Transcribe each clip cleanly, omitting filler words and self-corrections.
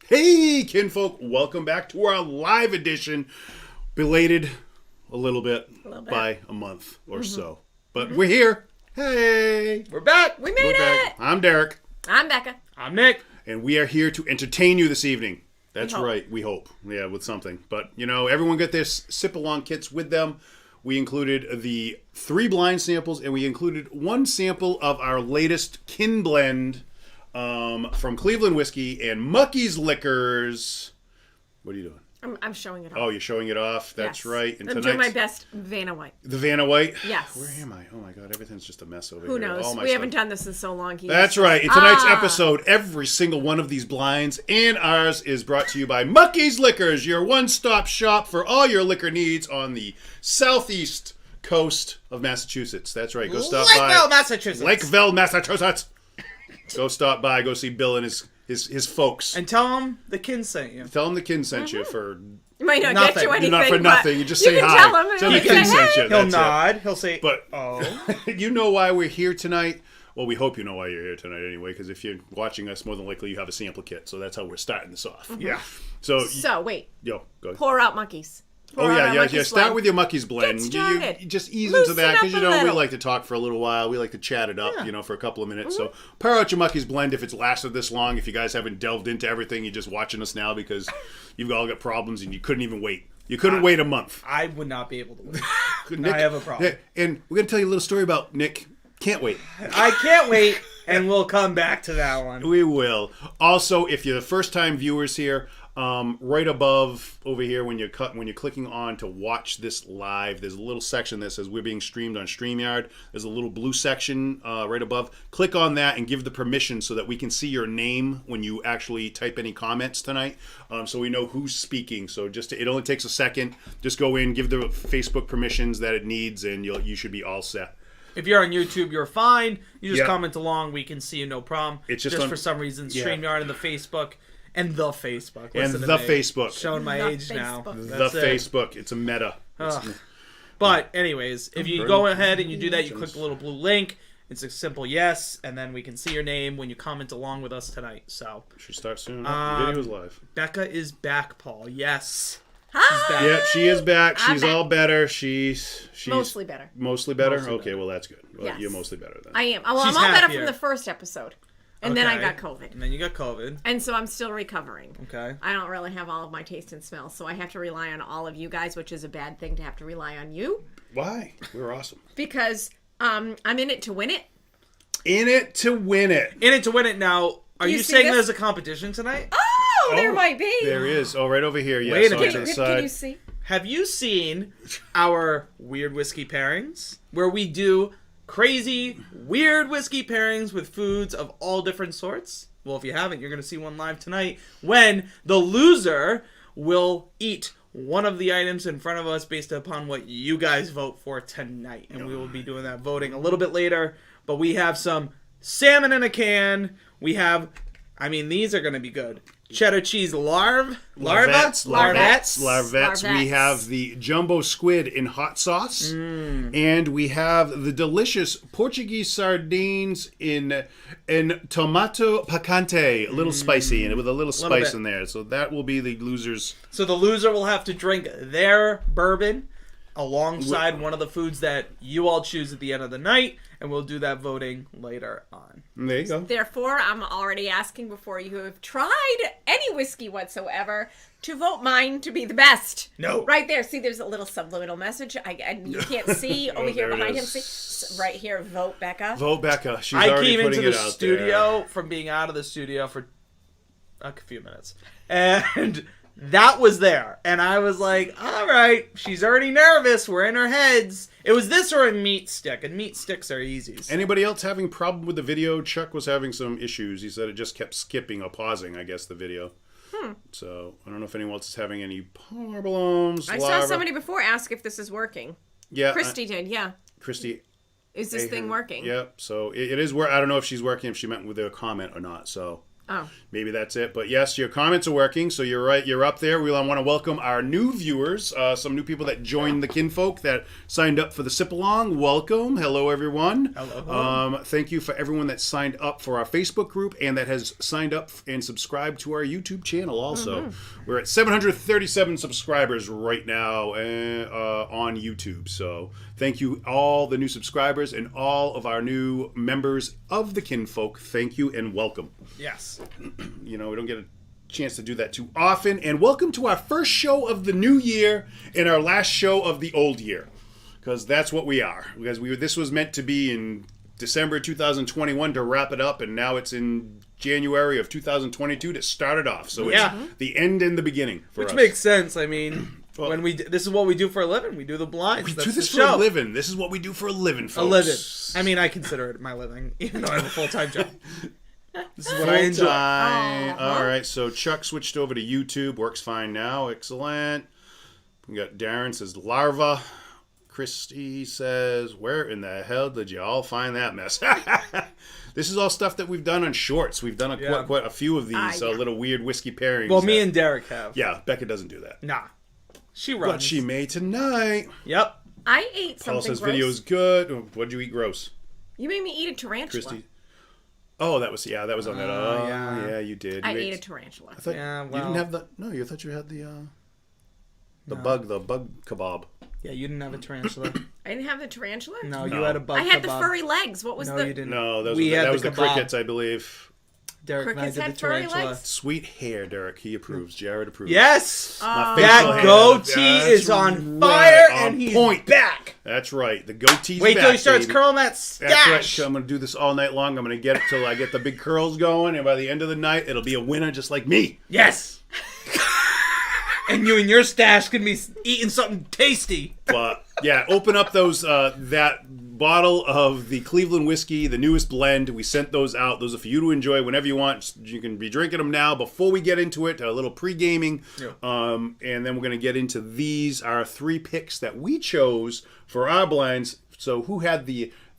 Hey, kinfolk, welcome back to our live edition. Belated a little bit by a month or so. But we're here. Hey. We're back. We made it. I'm Derek. I'm Becca. I'm Nick. And we are here to entertain you this evening. That's right. We hope. Yeah, with something. But, you know, everyone got their sip-along kits with them. We included the 3 blind samples, and we included 1 sample of our latest kin blend from Cleveland Whiskey and Mucky's Liquors. What are you doing? I'm showing it off. Oh, you're showing it off? That's yes. right. And I'm doing my best Vanna White. The Vanna White? Yes. Where am I? Oh my God, everything's just a mess over Who here. knows? All my We stuff. haven't done this in so long. That's right. In tonight's episode, every single one of these blinds and ours is brought to you by Mucky's Liquors, your one-stop shop for all your liquor needs on the southeast coast of Massachusetts. That's right. Go stop by. Lakeville, Massachusetts. Lakeville, Massachusetts. Go stop by. Go see Bill and his folks. And tell them the kin sent you. Tell him the kin sent you for... It might not Nothing. get you anything. Not for nothing. You just say can hi. Tell him Tell him the and kin say, sent you. He'll That's nod. it. He'll say, But oh. you know why we're here tonight? Well, we hope you know why you're here tonight anyway, because if you're watching us, more than likely you have a sample kit. So that's how we're starting this off. Yeah. So, wait. Yo, go ahead. Pour out Muckies. Oh, yeah. Start with your Mucky's blend. Get started. You just ease Loosen into that, up because, you a know, we little. like to talk for a little while. We like to chat it up, Yeah. for a couple of minutes. So pour out your Mucky's blend if it's lasted this long. If you guys haven't delved into everything, you're just watching us now because you've all got problems and you couldn't even wait. You couldn't wait a month. I would not be able to wait. Nick, I have a problem. And we're going to tell you a little story about Nick. Can't wait. I can't wait, and we'll come back to that one. We will. Also, if you're the first-time viewers here, right above over here when you're clicking on to watch this live, there's a little section that says we're being streamed on StreamYard. There's a little blue section right above. Click on that and give the permission so that we can see your name when you actually type any comments tonight, so we know who's speaking. So it only takes a second. Just go in, give the Facebook permissions that it needs, and you should be all set. If you're on YouTube, you're fine. You just comment along. We can see you, no problem. It's just for some reason, StreamYard and the Facebook. And the Facebook. And the Facebook. Showing my age now. The Facebook. It's a meta. But anyways, if you go ahead and you do that, you click the little blue link. It's a simple yes, and then we can see your name when you comment along with us tonight. So Should start soon. The video is live. Becca is back, Paul. Yes. Hi. She's back. Yeah, she is back. I'm She's back. all better. She's Mostly better. Mostly better? Mostly Okay, better. well, that's good. Well, Yes. You're mostly better then. I am. Well, She's I'm all better happier. from the first episode. And then I Okay. got COVID. And then you got COVID. And so I'm still recovering. Okay. I don't really have all of my taste and smell, so I have to rely on all of you guys, which is a bad thing to have to rely on you. Why? We're awesome. Because I'm in it to win it. In it to win it. In it to win it now. Are You you see saying this? there's a competition tonight? Oh, there might be. There is. Oh, right over here. Yes, Wait a off minute. to the Can side. you see? Have you seen our weird whiskey pairings? Where we do crazy, weird whiskey pairings with foods of all different sorts? Well, if you haven't, you're going to see one live tonight when the loser will eat one of the items in front of us based upon what you guys vote for tonight. And we will be doing that voting a little bit later. But we have some salmon in a can. We have, these are going to be good. Cheddar cheese larvettes. We have the jumbo squid in hot sauce. And we have the delicious Portuguese sardines in tomato picante. A little spicy, and with a little spice bit. in there. So that will be the losers. So the loser will have to drink their bourbon alongside one of the foods that you all choose at the end of the night, and we'll do that voting later on. There you go. Therefore, I'm already asking before you have tried any whiskey whatsoever to vote mine to be the best. No. Right there. See, there's a little subliminal message. And you can't see over here there it behind him. is. See, right here, vote Becca. Vote Becca. She's I already came putting into it the out studio there. from being out of the studio for a few minutes. And that was there. And I was like, all right, she's already nervous. We're in her heads. It was this or a meat stick. And meat sticks are easy. Anybody else having problem with the video? Chuck was having some issues. He said it just kept skipping or pausing, I guess, the video. So I don't know if anyone else is having any problems. I saw somebody before ask if this is working. Yeah, Christy did, yeah. Christy. Is this thing working? Yep. So it is where I don't know if she's working, if she meant with a comment or not. So Oh. Maybe that's it. But yes, your comments are working, so you're right. You're up there. We want to welcome our new viewers, some new people that joined the KINfolk that signed up for the sip-along. Welcome. Hello, everyone. Hello. Thank you for everyone that signed up for our Facebook group and that has signed up and subscribed to our YouTube channel also. We're at 737 subscribers right now on YouTube. So thank you, all the new subscribers and all of our new members of the KINfolk. Thank you and welcome. Yes. You know, we don't get a chance to do that too often. And welcome to our first show of the new year and our last show of the old year. Because that's what we are. Because this was meant to be in December 2021 to wrap it up, and now it's in January of 2022 to start it off. So it's the end and the beginning for us. Which makes sense. I mean, when this is what we do for a living. We do the blinds. We That's do this the for show. a living. This is what we do for a living, folks. A living. I mean, I consider it my living, even though I have a full-time job. This is what I enjoy. All right, so Chuck switched over to YouTube. Works fine now. Excellent. We got Darren says larva. Christy says, where in the hell did you all find that mess? This is all stuff that we've done on shorts. We've done quite a few of these little weird whiskey pairings. Well, me and Derek have. Yeah, Becca doesn't do that. Nah. She runs. But she may tonight. Yep. I ate Paul something says gross. video's good. What'd you eat gross? You made me eat a tarantula. Christy. Oh, that was on that. Oh, yeah, you did. I ate a tarantula. I thought Yeah, you well. didn't have the. No, you thought you had the bug kebab. Yeah, you didn't have a tarantula. I didn't have the tarantula? No, you had a bug I had the kebab. furry legs. What was No, the... you didn't. No, that We had was the kebab. crickets, I believe. Derek and I Crickets did the had furry tarantula. legs? Sweet hair, Derek. He approves. Jared approves. Yes! My facial That hair. goatee That's is on right, fire, on and he's point. back. That's right. The goatee's Wait back, till he starts baby. curling that That's stash. right. I'm going to do this all night long. I'm going to get it till I get the big curls going, and by the end of the night, it'll be a winner just like me. Yes. And you and your stash can be eating something tasty. But yeah, open up those that bottle of the Cleveland whiskey, the newest blend. We sent those out. Those are for you to enjoy whenever you want. You can be drinking them now. Before we get into it, a little pre-gaming, and then we're going to get into these, our 3 picks that we chose for our blinds. So who had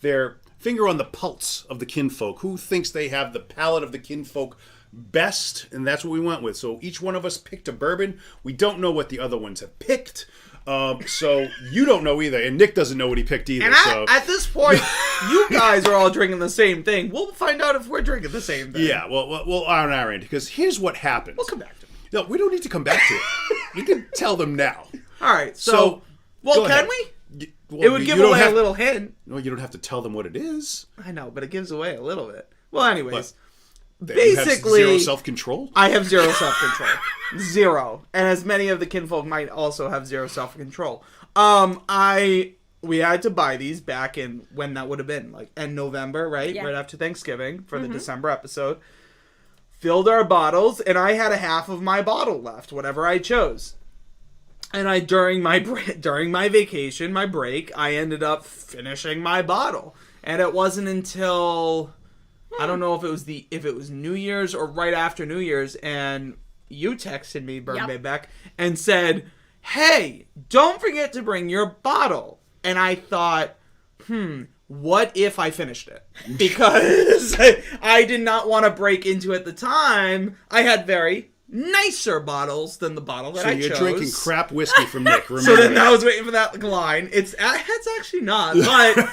their finger on the pulse of the KINfolk? Who thinks they have the palate of the KINfolk best? And that's what we went with. So each one of us picked a bourbon. We don't know what the other ones have picked. So you don't know either, and Nick doesn't know what he picked either. And So at this point, you guys are all drinking the same thing. We'll find out if we're drinking the same thing. yeah, well, on our end, because here's what happens. We'll come back to it. No, we don't need to come back to it. We can tell them now. All right, So, well, go can ahead. we? Well, It would give away a little hint. No, you don't have to tell them what it is. I know, but it gives away a little bit. Well, anyways, You have basically, zero self-control. I have zero self-control. Zero. And as many of the KINfolk might also have zero self-control. We had to buy these back in, when that would have been, like, in November, right? Yeah. Right after Thanksgiving for the December episode. Filled our bottles, and I had a half of my bottle left, whatever I chose. And during my vacation, my break, I ended up finishing my bottle. And it wasn't until, I don't know if it was New Year's or right after New Year's, and you texted me, Burn Bay Beck, and said, hey, don't forget to bring your bottle. And I thought, what if I finished it? Because I did not want to break into at the time. I had very nicer bottles than the bottle that I chose. So you're drinking crap whiskey from Nick. Remember So then that. I was waiting for that line. It's actually not, but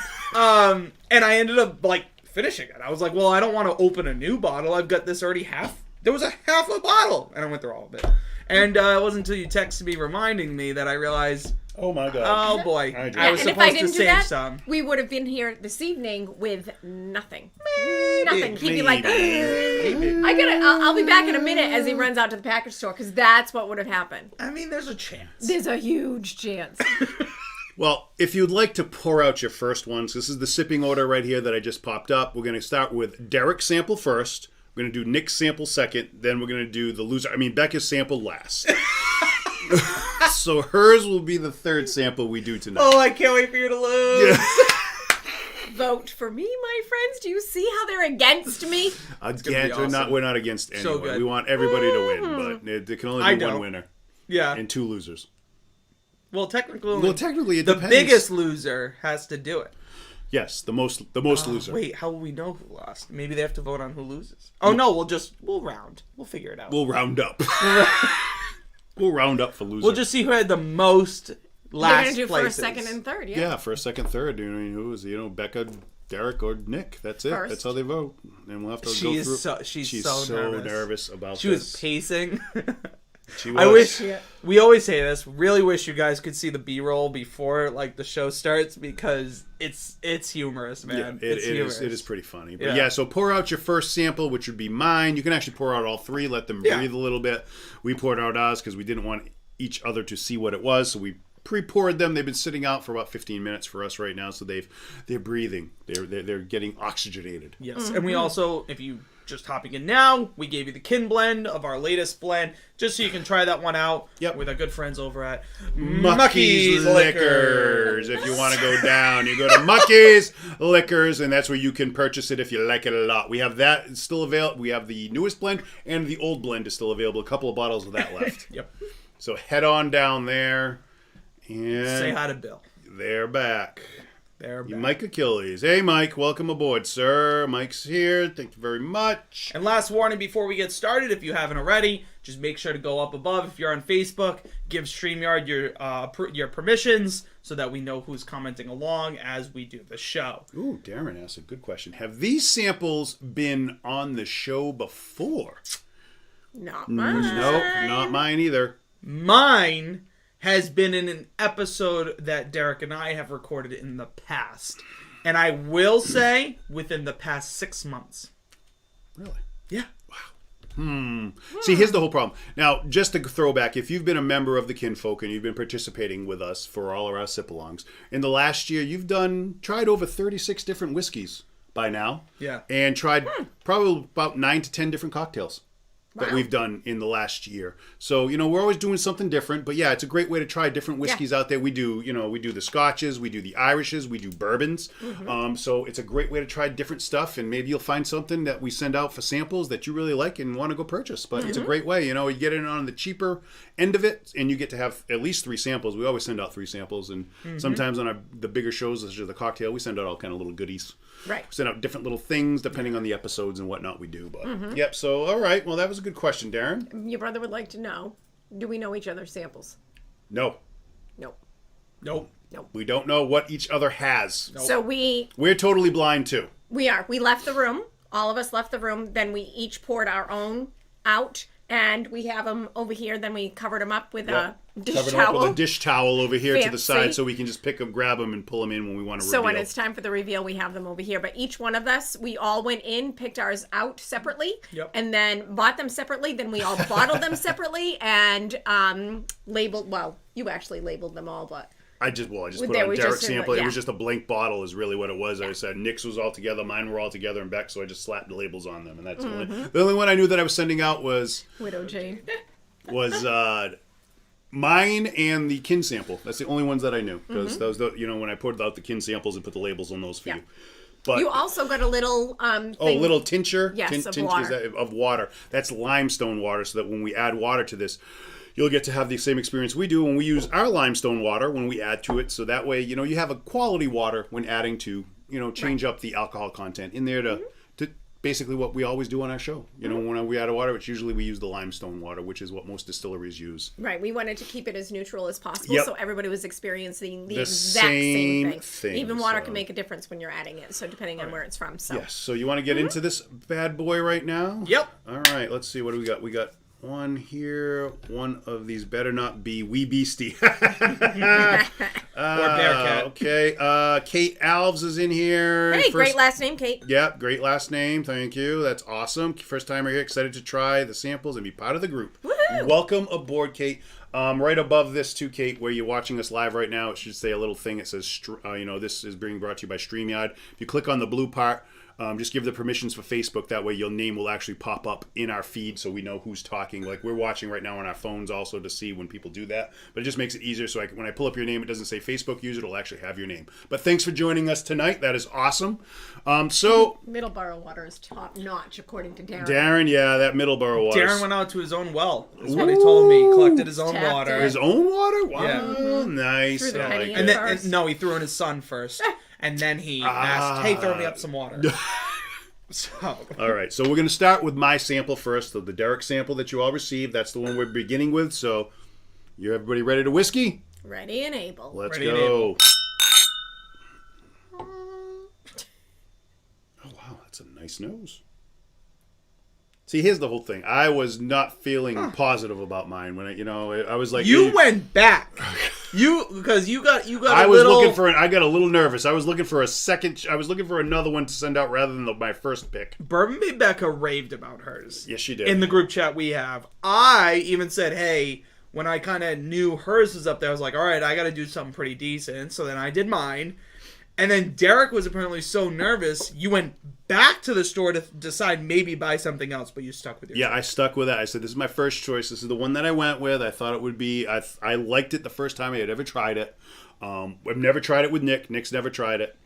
and I ended up like finishing it. I was like, well, I don't want to open a new bottle. I've got this already half. There was a half a bottle, and I went through all of it. And it wasn't until you texted me reminding me that I realized, oh my god, oh boy, I I was and if supposed I didn't to do save that, some. we would have been here this evening with nothing. Maybe, Nothing. He'd be like, maybe. I'll be back in a minute as he runs out to the package store, because that's what would have happened. I mean, there's a chance. There's a huge chance. Well, if you'd like to pour out your first ones, this is the sipping order right here that I just popped up. We're going to start with Derek's sample first. We're going to do Nick's sample second. Then we're going to do the loser. I mean, Becca's sample last. So hers will be the third sample we do tonight. Oh, I can't wait for you to lose. Vote for me, my friends. Do you see how they're against me? Again, awesome. we're not against anyone. So good. We want everybody to win, but there can only be one winner Yeah. and 2 losers. Well, technically, Well, technically, it the depends. biggest loser has to do it. Yes, the most loser. Wait, how will we know who lost? Maybe they have to vote on who loses. Oh no, we'll round. We'll figure it out. We'll round up. We'll round up for loser. We'll just see who had the most last You're gonna do places. first, second, and third. Yeah. Yeah, first, second, third. Who is Becca, Derek, or Nick? That's it. First. That's how they vote. And we'll have to go She through. is so she's so nervous about She this. was pacing. She was. I wish we always say this. Really wish you guys could see the B-roll before like the show starts because it's humorous, man. Yeah, it's humorous. it is pretty funny. But yeah, so pour out your first sample, which would be mine. You can actually pour out all three, let them breathe a little bit. We poured out ours because we didn't want each other to see what it was, so we pre-poured them. They've been sitting out for about 15 minutes for us right now, so they're breathing. They're getting oxygenated. Yes, and we also, if you just hopping in now, we gave you the Kin blend of our latest blend, just so you can try that one out with our good friends over at Mucky's Liquors. If you want to go down, you go to Mucky's Liquors, and that's where you can purchase it if you like it a lot. We have that. It's still available. We have the newest blend, and the old blend is still available. A couple of bottles of that left. Yep. So head on down there. And Say hi to Bill. They're back. They're back. Mike Achilles. Hey, Mike. Welcome aboard, sir. Mike's here. Thank you very much. And last warning before we get started, if you haven't already, just make sure to go up above. If you're on Facebook, give StreamYard your permissions so that we know who's commenting along as we do the show. Ooh, Darren asked a good question. Have these samples been on the show before? Not mine. Nope, not mine either. Mine has been in an episode that Derek and I have recorded in the past. And I will say, within the past 6 months. Really? Yeah. See, here's the whole problem. Now, just to throw back, if you've been a member of the KINfolk and you've been participating with us for all of our sip-alongs, in the last year, you've tried over 36 different whiskeys by now. Yeah. And tried probably about 9 to 10 different cocktails that we've done in the last year. So, we're always doing something different. But yeah, it's a great way to try different whiskeys out there. We do, we do the Scotches, we do the Irishes, we do bourbons. So it's a great way to try different stuff. And maybe you'll find something that we send out for samples that you really like and want to go purchase. But it's a great way. You get it on the cheaper end of it, and you get to have at least 3 samples. We always send out 3 samples. And sometimes on the bigger shows, such as the cocktail, we send out all kind of little goodies. Right. We send out different little things depending on the episodes and whatnot we do. But yep. So all right. Well, that was a good question, Darren. Your brother would like to know: do we know each other's samples? No. Nope. Nope. We don't know what each other has. Nope. So We're totally blind too. we are. We left the room. All of us left the room. Then we each poured our own out, and we have them over here. Then we covered them up with a dish Covered them up towel. with a dish towel over here to the side, Fancy. so we can just pick them, grab them, and pull them in when we want to reveal. So when it's time for the reveal, we have them over here. But each one of us, we all went in, picked ours out separately, and then bought them separately. Then we all bottled them separately and labeled. Well, you actually labeled them all, but I just put There on was Derek's just sample. yeah. It was just a blank bottle is really what it was. I said Nick's was all together, mine were all together, and Beck, so I just slapped the labels on them. And that's the only one I knew that I was sending out was Widow Jane. mine and the Kin sample. That's the only ones that I knew. Because those, when I poured out the Kin samples and put the labels on those for you. But You also got a little thing. little tincture? Yes, of Is water. that of water. That's limestone water, so that when we add water to this, you'll get to have the same experience we do when we use our limestone water when we add to it. So that way, you have a quality water when adding to, change up the alcohol content in there to basically what we always do on our show. When we add a water, which usually we use the limestone water, which is what most distilleries use. Right. We wanted to keep it as neutral as possible, Yep. so everybody was experiencing the The exact same thing, Even water so- can make a difference when you're adding it. So depending on where it's from. So Yes. So you want to get into this bad boy right now? Yep. All right. Let's see. What do we got? We got one here. One of these better not be Wee Beastie. Or Bearcat. Okay. Kate Alves is in here. hey, great last name, Kate. Yep, great last name. Thank you. That's awesome. First timer here. Excited to try the samples and be part of the group. Woohoo! Welcome aboard, Kate. Right above this too, Kate, where you're watching us live right now, it should say a little thing that says, this is being brought to you by StreamYard. If you click on the blue part, just give the permissions for Facebook. That way your name will actually pop up in our feed so we know who's talking. Like we're watching right now on our phones also to see when people do that. But it just makes it easier so when I pull up your name, it doesn't say Facebook user. It'll actually have your name. But thanks for joining us tonight. That is awesome. Middleborough water is top notch, according to Darren. Darren, yeah, that Middleborough water. Darren went out to his own well. That's what he told me. He collected his own Tapped water. it. His own water? Wow, Yeah. nice. Threw the I penny like in it. And then, first. no, he threw in his son first. and then he asked, "Hey, throw me up some water." So. All right, so we're going to start with my sample first, the Derek sample that you all received. That's the one we're beginning with. So, everybody ready to whiskey? Ready and able. Let's Ready and go. able. Oh, wow, that's a nice nose. See, here's the whole thing. I was not feeling positive about mine when I was like, You went back. Because you got I a was little... looking for I got a little nervous. I was looking for another one to send out rather than my first pick. Bourbon Bay Becca raved about hers. Yes, she did. In the group chat we have. I even said, hey, when I kind of knew hers was up there, I was like, all right, I got to do something pretty decent. So then I did mine. And then Derek was apparently so nervous, you went back to the store to decide maybe buy something else, but you stuck with your choice. I stuck with that. I said, this is my first choice. This is the one that I went with. I thought it would be... I liked it the first time I had ever tried it. I've never tried it with Nick. Nick's never tried it.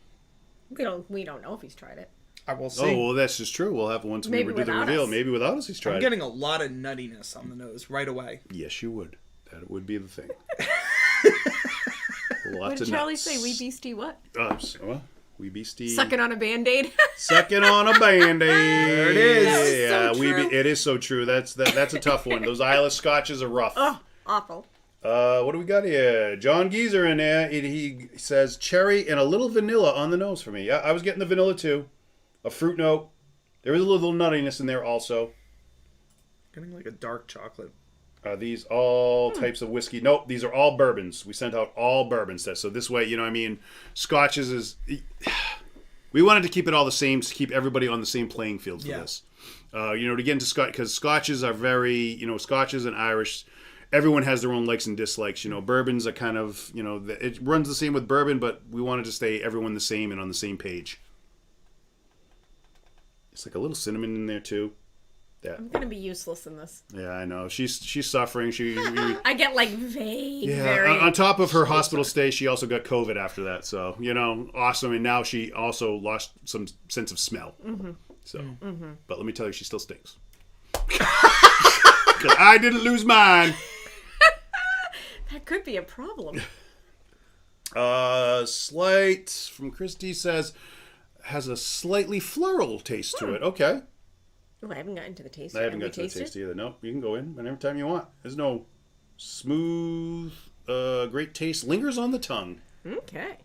We don't know if he's tried it. I will see. Oh, well, that's just true. We'll have once we do the reveal. Us. Maybe without us, he's tried I'm it. getting a lot of nuttiness on the nose right away. Yes, you would. That would be the thing. What Lots did of Charlie nuts. say? We beastie what? We beastie. Sucking on a Band-Aid? Sucking on a Band-Aid. There it is. That was Yeah, so true. it is so true. That's a tough one. Those Isla Scotches are rough. Oh, awful. What do we got here? John Geezer in there. He says cherry and a little vanilla on the nose for me. Yeah, I was getting the vanilla too. A fruit note. There is a little nuttiness in there also. Getting like a dark chocolate. Are these all types of whiskey? Nope, these are all bourbons. We sent out all bourbons. So this way, Scotches is... We wanted to keep it all the same, to keep everybody on the same playing field for this. To get into Scotch, because Scotches are very, Scotches and Irish, everyone has their own likes and dislikes. Bourbons are kind of, it runs the same with bourbon, but we wanted to stay everyone the same and on the same page. It's like a little cinnamon in there too. Yeah. I'm gonna be useless in this. Yeah, I know. She's suffering. I get like vague. Yeah. Very. On top of her hospital stay, she also got COVID after that. So awesome. And now she also lost some sense of smell. Mm-hmm. So, but let me tell you, she still stinks. Because I didn't lose mine. That could be a problem. Slight from Christy says has a slightly floral taste to it. Okay. Oh, I haven't gotten to the taste. I haven't got to the taste either. No, you can go in whenever time you want. There's no smooth, great taste. Lingers on the tongue. Okay.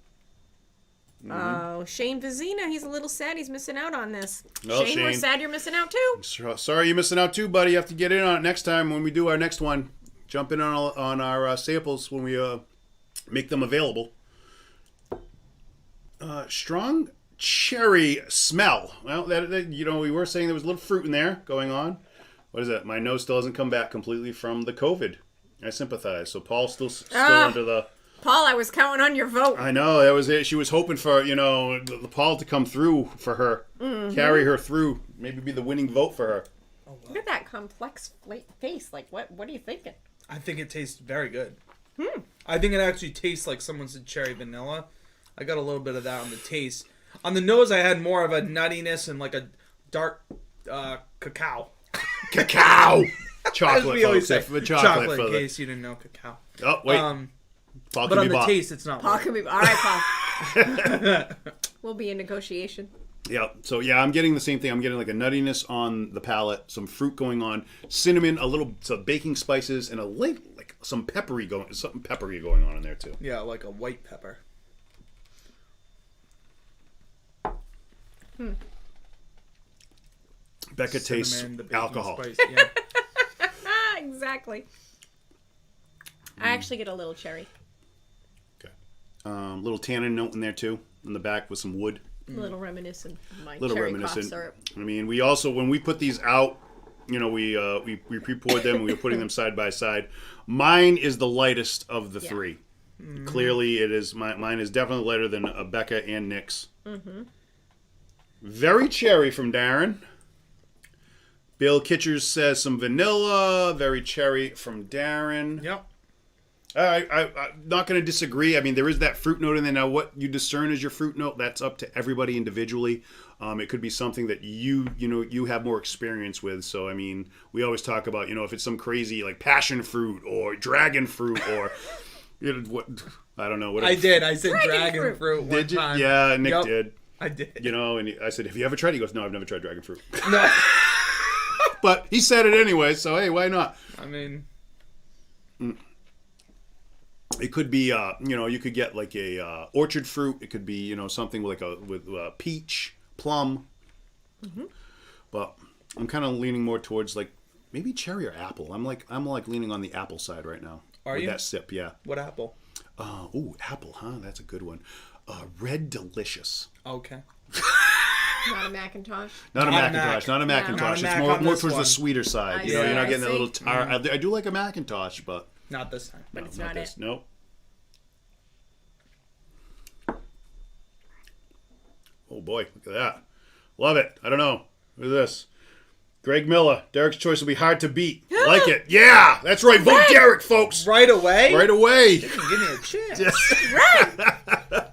Oh, Shane Vizina, he's a little sad he's missing out on this. Well, Shane, we're Shane. sad you're missing out too. Sorry you're missing out too, buddy. You have to get in on it next time when we do our next one. Jump in on our samples when we make them available. Strong cherry smell. Well, that we were saying there was a little fruit in there going on. What is that? My nose still hasn't come back completely from the COVID. I sympathize. So Paul's still under the... Paul, I was counting on your vote. I know, that was it. She was hoping for, the Paul to come through for her. Mm-hmm. Carry her through. Maybe be the winning vote for her. Oh, wow. Look at that complex face. Like, what are you thinking? I think it tastes very good. I think it actually tastes like someone said cherry vanilla. I got a little bit of that on the taste. On the nose, I had more of a nuttiness and like a dark cacao. Cacao! Chocolate, we always folks. say. Chocolate, in case you didn't know cacao. Oh, wait. Paul but on the taste, it's not. Paul can be... All right, Paul. We'll be in negotiation. Yeah. So, I'm getting the same thing. I'm getting like a nuttiness on the palate, some fruit going on, cinnamon, some baking spices, and something peppery going on in there, too. Yeah, like a white pepper. Becca tastes alcohol. Spice, yeah. Exactly. I actually get a little cherry. Okay. Little tannin note in there too, in the back with some wood. A little reminiscent of my Little cherry reminiscent. cough syrup. I mean, we also, when we put these out, we pre-poured them and we were putting them side by side. Mine is the lightest of the three. Mm-hmm. Clearly, it is. Mine is definitely lighter than Becca and Nick's. Mm-hmm. Very cherry from Darren. Bill Kitchers says some vanilla. Very cherry from Darren. Yep. I'm not going to disagree. I mean, there is that fruit note in there. Now, what you discern as your fruit note, that's up to everybody individually. It could be something that you have more experience with. So, I mean, we always talk about, if it's some crazy like passion fruit or dragon fruit or You know, what? I don't know what. I did. I said Dragon dragon fruit. fruit one Did you? time. Yeah, Nick Yep. did. I did. You know, and I said, "Have you ever tried it?" He goes, "No, I've never tried dragon fruit." No. But he said it anyway, so hey, why not? I mean, It could be, you know, you could get like a orchard fruit. It could be, you know, something with peach, plum. Mm-hmm. But I'm kind of leaning more towards like maybe cherry or apple. I'm like leaning on the apple side right now. Are with you? that sip? Yeah. what apple? Ooh, apple, huh? That's a good one. Red Delicious. Okay. Not a Macintosh. Not a Not a Macintosh. Not a Mac. Macintosh. Not a It's Mac more on more this towards the one. sweeter side. I You know, see, you're not I getting that see. little tar. I do like a Macintosh, but Not this time. But it's not this. it. Nope. Oh boy, look at that. Love it. I don't know. Look at this. Greg Miller. Derek's choice will be hard to beat. Like it. Yeah, that's right. Vote Derek, folks. Right away? Right away. Give me a chance. Right.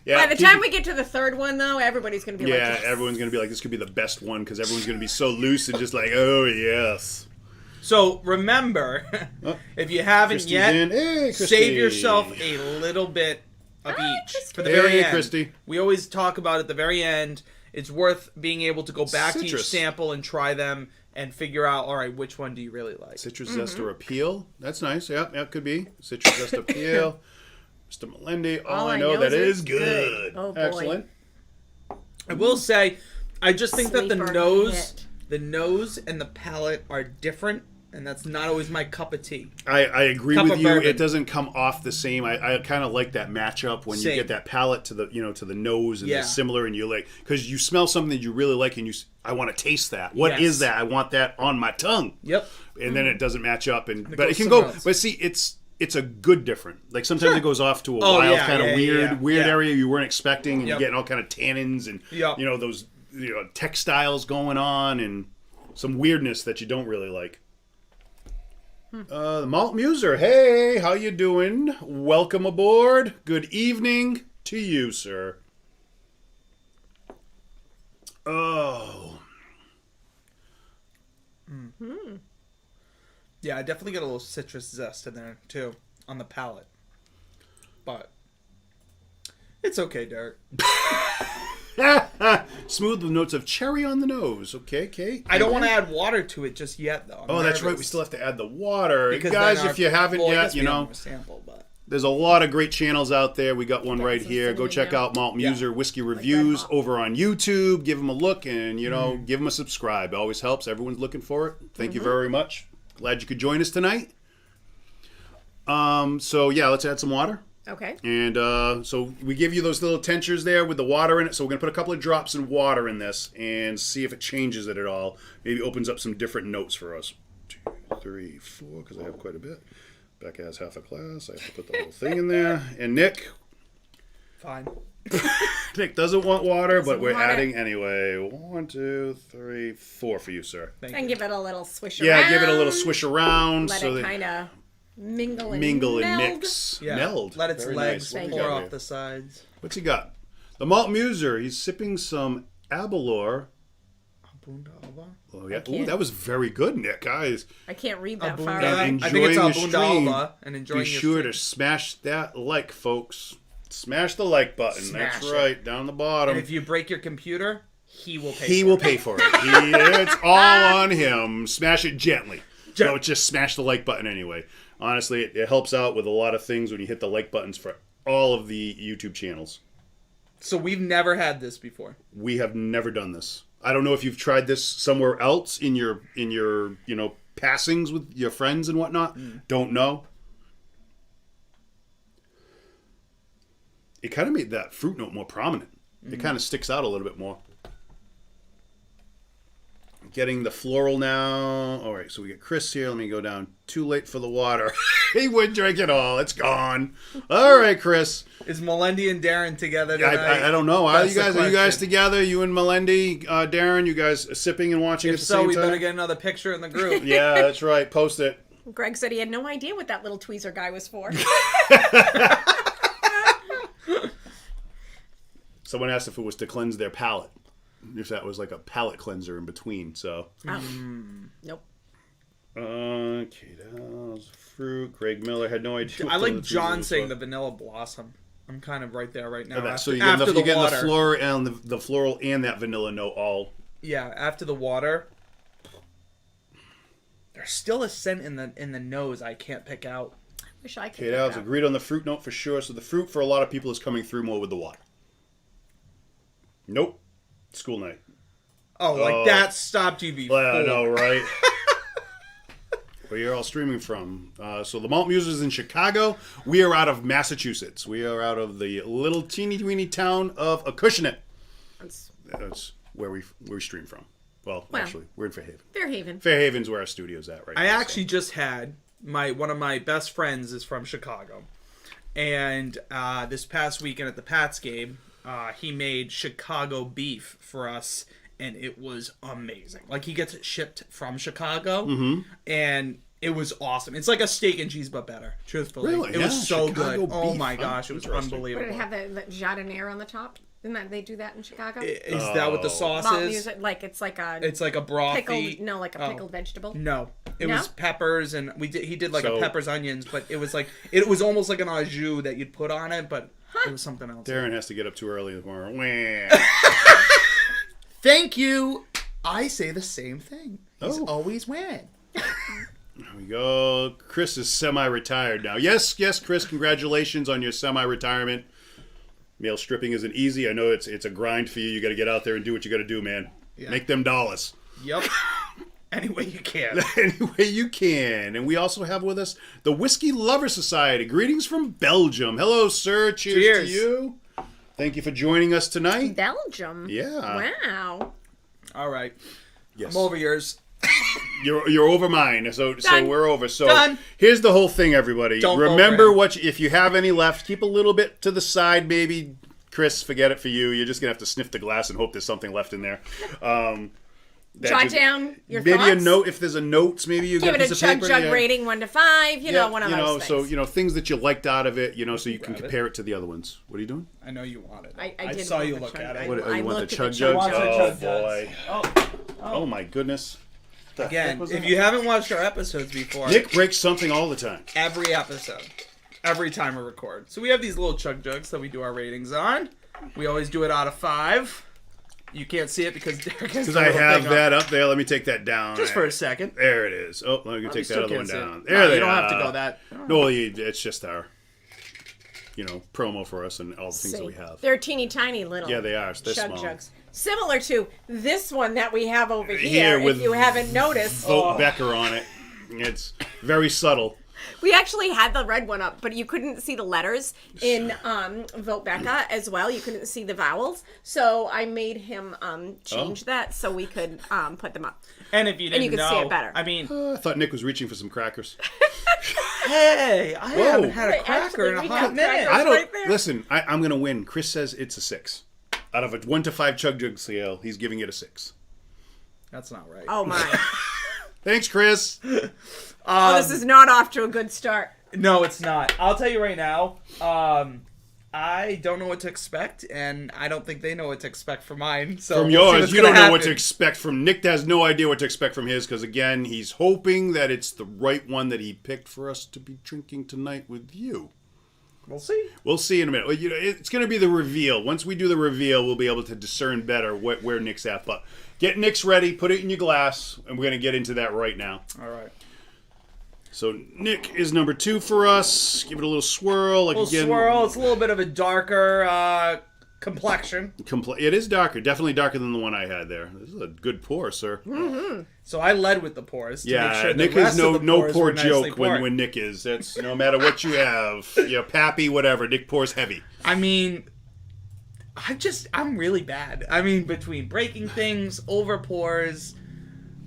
Yeah, By the time we get to the third one, though, everybody's going to be like, yeah, yes. everyone's gonna be like, this could be the best one because everyone's gonna be so loose and just like, oh yes. So remember, if you haven't Christy's yet, in. Hey, Christy. save yourself a little bit of each Christy. for the Hey, very end. Christy. We always talk about at the very end. It's worth being able to go back to each Citrus. sample and try them and figure out, all right, which one do you really like? Citrus Zest or Appeal. That's nice. Yeah, it could be. Citrus Zest Appeal. Mr. Melendi. All I know that is is good. Oh, boy. Excellent. I will say, I just think that Sleeper the hit. nose and the palate are different, and that's not always my cup of tea. I agree Cup with of you. bourbon. It doesn't come off the same. I kind of like that matchup when Same. you get that palate to the to the nose and Yeah. they're similar, and you like because you smell something that you really like and I want to taste that. What Yes. is that? I want that on my tongue. Yep. And then it doesn't match up, but goes it can somewhere go. else. But see, it's a good different. Like sometimes it goes off to a Oh, wild yeah, kind of yeah, weird yeah. area you weren't expecting, and Yep. you're getting all kind of tannins and Yep. those textiles going on and some weirdness that you don't really like. The Malt Muser, hey, how you doing? Welcome aboard. Good evening to you, sir. Oh. Yeah, I definitely get a little citrus zest in there, too, on the palate. But it's okay, Derek. Smooth with notes of cherry on the nose. Okay, Kate. I don't want to add water to it just yet, though. I'm Oh, that's right. nervous. We still have to add the water. Because Guys, then our- if you haven't well, I yet, guess we don't you know, have a sample, but there's a lot of great channels out there. We got one right some here. Go cinnamon check now. out Malt Yeah. Muser Whiskey Reviews hop. over on YouTube. Give them a look and, Mm-hmm. give them a subscribe. It always helps. Everyone's looking for it. Thank you very much. Glad you could join us tonight. So, yeah, let's add some water. Okay. And so we give you those little tinctures there with the water in it. So we're going to put a couple of drops of water in this and see if it changes it at all. Maybe opens up some different notes for us. 2, 3, 4, because I have quite a bit. Becca has half a glass. I have to put the whole thing in there. And Nick fine. doesn't want water, but Doesn't we're want it. adding anyway. 1, 2, 3, 4 for you, sir. Thank And you. give it a little swish Yeah, around. give it a little swish around. Let so it that kind of mingle and mingle and meld. mix. Yeah. Meld. Let its Very legs nice. What we pour got off here? the sides. What's he got? The Malt Muser. He's sipping some Abelor. Abundava? Oh yeah. Ooh, can't- that was very good, Nick. Guys, I can't read that far. Abunda. and I think it's enjoying your stream. Abundava and enjoying Be your sure stream. to smash that like, folks. Smash the like button. Smash That's it. right, down the bottom. And if you break your computer, he will pay He for will it. pay for it. It's all on him. Smash it gently. Don't just smash the like button anyway. Honestly, it helps out with a lot of things when you hit the like buttons for all of the YouTube channels. So we've never had this before. We have never done this. I don't know if you've tried this somewhere else in your passings with your friends and whatnot. Don't know. It kind of made that fruit note more prominent. It kind of sticks out a little bit more. Getting the floral now. All right, so we get Chris here. Let me go down. Too late for the water. He would drink it all. It's gone. All right, Chris. Is Melendi and Darren together tonight? I don't know. Are That's you the guys question. together? You and Melendi, Darren, you guys sipping and watching If at the so, same we time? better get another picture in the group. Yeah, that's right. Post it. Greg said he had no idea what that little tweezer guy was for. Someone asked if it was to cleanse their palate. If that was like a palate cleanser in between. So, Oh. Nope. okay, that was fruit. Craig Miller had no idea. I like John saying the vanilla blossom. I'm kind of right there right now. So you get the floral and the floral and that vanilla note all. Yeah, after the water. There's still a scent in the nose I can't pick out. I wish I could. Okay, that was agreed on the fruit note for sure. So the fruit for a lot of people is coming through more with the water. Nope. School night. Oh, that stopped you before. I know, right? Where you're all streaming from. So the Malt Muse is in Chicago. We are out of Massachusetts. We are out of the little teeny town of Acushnet. That's where we stream from. Well, actually, we're in Fairhaven. Fairhaven's where our studio's at right now. I actually just had one of my best friends is from Chicago. And this past weekend at the Pats game, he made Chicago beef for us. And it was amazing. Like, he gets it shipped from Chicago, and it was awesome. It's like a steak and cheese, but better, truthfully. Really? It was so Chicago good. Oh, beef. my gosh. It was unbelievable. Would it have the jardiniere on the top? Isn't that they do that in Chicago? Is that what the sauce Malt is? Muse, like it's like a brothy. like a pickled vegetable. No, it was peppers, and he did like a peppers, onions, but it was almost like an au jus that you'd put on it, but it was something else. Darren has to get up too early tomorrow. Thank you. I say the same thing. He's always win. There we go. Chris is semi-retired now. Yes, Chris. Congratulations on your semi-retirement. Male stripping isn't easy. I know it's a grind for you. You got to get out there and do what you got to do, man. Yeah. Make them dollars. Yep. Any way you can. Any way you can. And we also have with us the Whiskey Lover Society. Greetings from Belgium. Hello, sir. Cheers to you. Thank you for joining us tonight. Belgium. Yeah. Wow. All right. Yes. I'm over yours. You're over mine, so we're over. So Done. Here's the whole thing, everybody. Don't remember if you have any left, keep a little bit to the side, maybe. Chris, forget it for you. You're just gonna have to sniff the glass and hope there's something left in there. Jot down your maybe thoughts. A note if there's a notes. Maybe you give get it a chug rating 1 to 5. You know, one of those things. So things that you liked out of it. So you can compare it to the other ones. What are you doing? I know you want it. I did saw you want look the at chug. it. What, you want the chug jugs? jugs? Oh boy! Oh my goodness! Again, if you haven't watched our episodes before, Nick breaks something all the time. Every episode, every time we record. So we have these little chug jugs that we do our ratings on. We always do it out of 5. You can't see it because Derek has. Because I have that up there. Let me take that down. Just for a second. There it is. Oh, let me take that other one down. There no, they you don't are. have to go that. No, it's just our, promo for us and all the things that we have. They're teeny tiny little. Yeah, they are. They're chug small. jugs. Similar to this one that we have over here if you haven't noticed. Vote Becker on it. It's very subtle. We actually had the red one up, but you couldn't see the letters in Vote Becca as well. You couldn't see the vowels. So I made him change that so we could put them up. And if you didn't could see it better. I mean... I thought Nick was reaching for some crackers. Hey, I haven't had a cracker in a hot minute. I don't... Listen, I'm going to win. Chris says it's a 6. Out of a 1 to 5 chug jug scale, he's giving it a 6. That's not right. Oh, my. Thanks, Chris. This is not off to a good start. No, it's not. I'll tell you right now. I don't know what to expect, and I don't think they know what to expect from mine. So from yours, you don't know what to expect from Nick. Has no idea what to expect from his because, again, he's hoping that it's the right one that he picked for us to be drinking tonight with you. We'll see. We'll see in a minute. Well, it's going to be the reveal. Once we do the reveal, we'll be able to discern better where Nick's at. But get Nick's ready, put it in your glass, and we're going to get into that right now. All right. So Nick is number 2 for us. Give it a little swirl. Swirl. It's a little bit of a darker complexion. It is darker. Definitely darker than the one I had there. This is a good pour, sir. Mm-hmm. So I led with the pours. To make sure Nick has no pour joke when Nick is. That's no matter what you have. Pappy, whatever. Nick pours heavy. I mean, I'm really bad. I mean, between breaking things, over pours,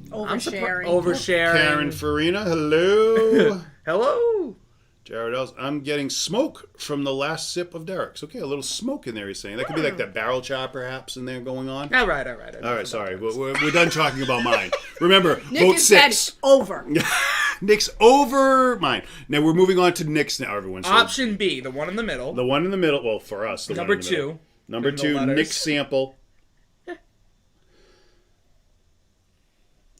oversharing. Karen Farina, hello. Hello. Jared Els, I'm getting smoke from the last sip of Derek's. Okay, a little smoke in there, he's saying. That could be like that barrel chop, perhaps, in there going on. All right. All right, sorry. We're done talking about mine. Remember, Nick vote is 6. Over. Nick's over mine. Now, we're moving on to Nick's now, everyone. So Option B, the one in the middle. The one in the middle. Well, for us, the Number one in the 2. middle. Number 2, Nick's sample.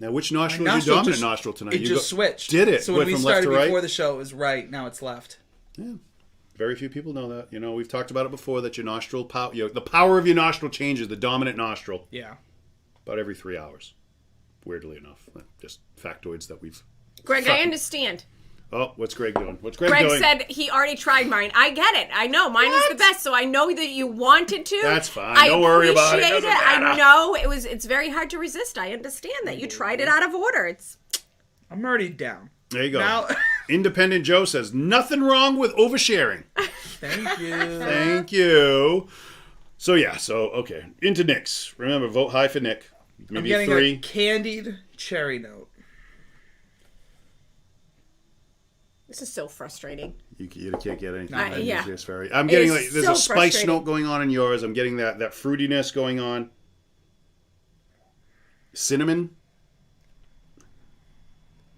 Now, which nostril is nostril your dominant just- nostril tonight? It You just switched. Did it? So when Went we from left started to right? before the show, it was right. Now it's left. Yeah. Very few people know that. You know, we've talked about it before, that your nostril power, the power of your nostril changes, the dominant nostril, Yeah. about every 3 hours. Weirdly enough. Just factoids that we've... Greg, I understand. Oh, what's Greg doing? What's Greg Greg doing? said he already tried mine. I get it. I know mine is the best, so I know that you wanted to. That's fine. Don't worry about it. I Doesn't appreciate matter. I know it's very hard to resist. I understand that you tried it out of order. It's I'm already down. There you go. Now, Independent Joe says, nothing wrong with oversharing. thank you. Thank you. So, okay. Into Nick's. Remember, vote high for Nick. I'm Maybe getting 3. a candied cherry note. this is so frustrating. You can't get anything. yeah. I'm getting is like there's so a spice frustrating. note going on in yours. I'm getting that fruitiness going on. Cinnamon.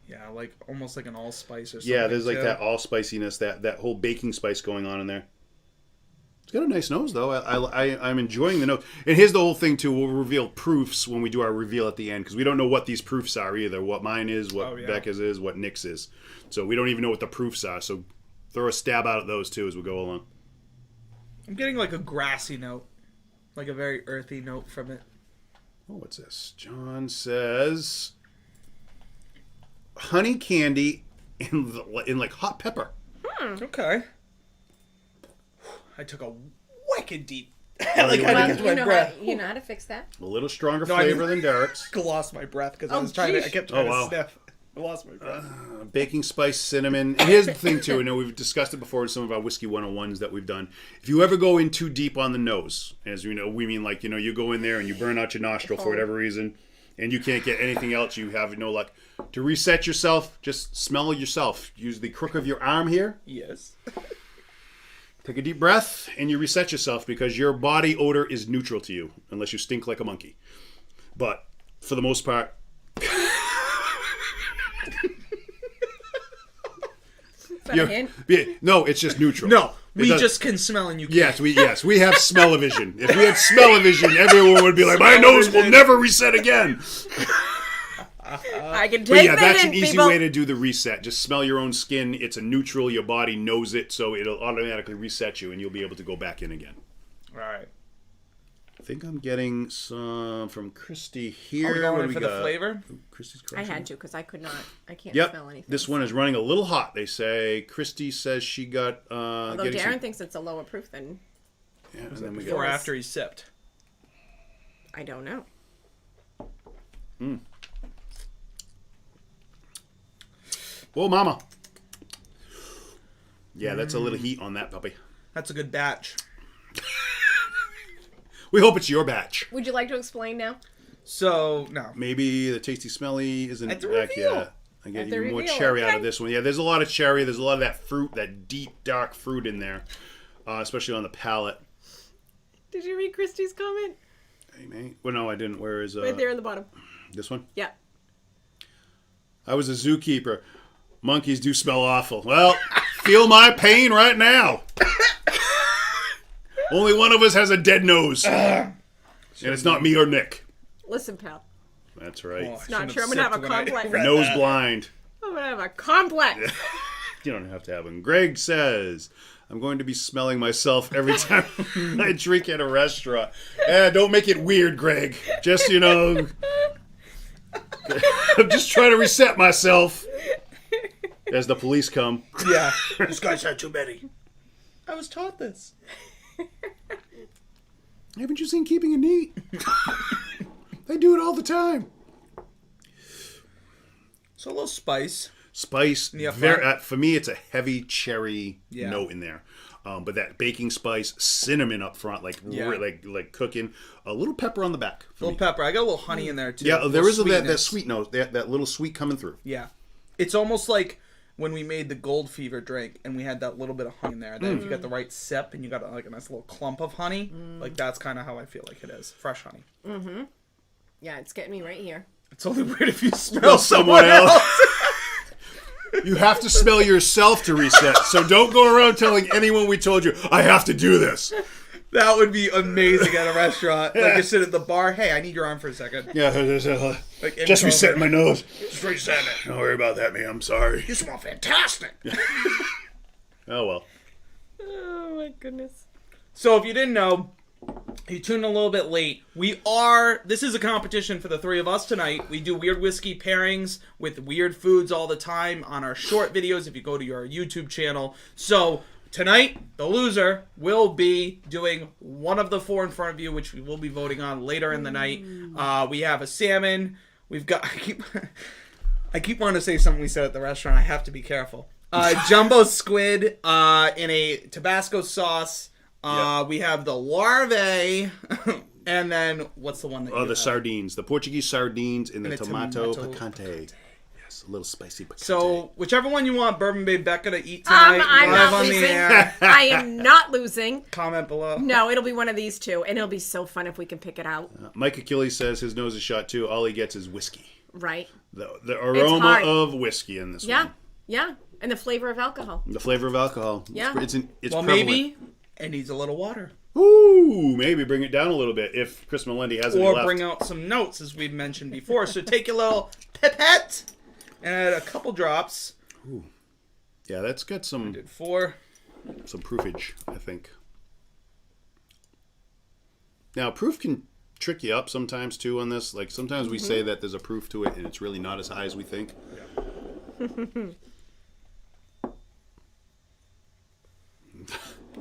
Yeah, like almost like an allspice or something. Yeah, there's like too. that all spiciness, that whole baking spice going on in there. It's got a nice nose though. I'm enjoying the nose. And here's the whole thing too. We'll reveal proofs when we do our reveal at the end because we don't know what these proofs are either. What mine is, what Becca's is, what Nick's is. So we don't even know what the proofs are. So throw a stab out at those too as we go along. I'm getting like a grassy note, like a very earthy note from it. Oh, what's this? John says honey candy in like hot pepper. Okay. I took a wicked deep. Well, like I Well, didn't get my breath. you know how to fix that. A little stronger No, I flavor didn't. than Derek's. I lost my breath because I Oh, was trying to. I geez. kept trying Oh, wow. to sniff. I lost my breath. Baking spice, cinnamon. And here's the thing too. I know we've discussed it before in some of our whiskey 101s that we've done. If you ever go in too deep on the nose, as you know, we mean like you go in there and you burn out your nostril for whatever reason, and you can't get anything else. You have no luck to reset yourself. Just smell yourself. Use the crook of your arm here. Yes. Take a deep breath and you reset yourself because your body odor is neutral to you unless you stink like a monkey. But for the most part, Is that a hint? no, it's just neutral. No, It we does- just can smell and you can't. Yes, we have smell-o-vision. If we had smell-o-vision, everyone would be like, my nose will never reset again. I can But take yeah, that that's in, an easy people. way to do the reset. Just smell your own skin. It's a neutral. Your body knows it, so it'll automatically reset you, and you'll be able to go back in again. All right. I think I'm getting some from Christy here. Are we What going do in we for the got? flavor? Ooh, Christy's I crushing. had to because I can't Yep. smell anything. This one is running a little hot. They say Christy says she got. Although getting Darren some, thinks it's a lower proof than yeah, and then we Before or got. after he sipped? I don't know. Whoa, mama. Yeah, that's a little heat on that puppy. That's a good batch. We hope it's your batch. Would you like to explain now? So, no. Maybe the tasty smelly isn't At the back reveal. yet. I get At the even more reveal, cherry out okay. of this one. Yeah, there's a lot of cherry. There's a lot of that fruit, that deep, dark fruit in there, especially on the palate. Did you read Christy's comment? Hey, mate. Well, no, I didn't. Where is Right there in the bottom. this one? Yeah. I was a zookeeper. Monkeys do smell awful. Well, feel my pain right now. Only one of us has a dead nose. And it's not me or Nick. Listen, pal. That's right. Oh, I Not shouldn't sure I'm gonna have a sipped when I complex. read Nose that. blind. I'm gonna have a complex. You don't have to have them. Greg says, I'm going to be smelling myself every time I drink at a restaurant. Don't make it weird, Greg. Just, I'm just trying to reset myself. As the police come. Yeah. This guy's had too many. I was taught this. Haven't you seen Keeping It Neat? They do it all the time. So a little spice. Spice. Yeah, For me, it's a heavy cherry Yeah. note in there. But that baking spice, cinnamon up front, like cooking. A little pepper on the back. For A little me. pepper. I got a little honey in there too. Yeah, A there little is that sweetness. sweet note, that little sweet coming through. Yeah. It's almost like when we made the Gold Fever drink and we had that little bit of honey in there. Then if you got the right sip and you got like a nice little clump of honey, like that's kind of how I feel like it is. Fresh honey. Yeah, it's getting me right here. It's only weird if you smell Smell someone someone else. You have to smell yourself to reset. So don't go around telling anyone we told you, I have to do this. That would be amazing at a restaurant. Like you sit at the bar. Hey, I need your arm for a second. Yeah, Like, just resetting my nose. Just reset it. Don't worry about that, man. I'm sorry. You smell fantastic. Oh, well. Oh my goodness. So if you didn't know, you tuned a little bit late. This is a competition for the three of us tonight. We do weird whiskey pairings with weird foods all the time on our short videos if you go to your YouTube channel. So tonight, the loser will be doing one of the four in front of you, which we will be voting on later in the night. We have a salmon. We've got... I keep wanting to say something we said at the restaurant. I have to be careful. Jumbo squid in a Tabasco sauce. Yep. We have the larvae. And then, what's the one that you the have? sardines. The Portuguese sardines in the And a tomato tomato picante. Yes, a little spicy picante. So, whichever one you want Bourbon Bay Becca to eat tonight, I'm live not on losing. the air. I am not losing. Comment below. No, it'll be one of these two, and it'll be so fun if we can pick it out. Mike Achilles says his nose is shot too. All he gets is whiskey. Right. The aroma hard. of whiskey in this Yeah. one. Yeah. And the flavor of alcohol. The flavor of alcohol. Yeah. It's Well, prevalent. maybe it needs a little water. Ooh, maybe bring it down a little bit if Chris Melendi has any Or left. bring out some notes, as we've mentioned before. So take your little pipette and add a couple drops. Ooh. Yeah, that's got some Did 4. proofage, I think. Now, proof can trick you up sometimes, too, on this. Like, sometimes we say that there's a proof to it, and it's really not as high as we think.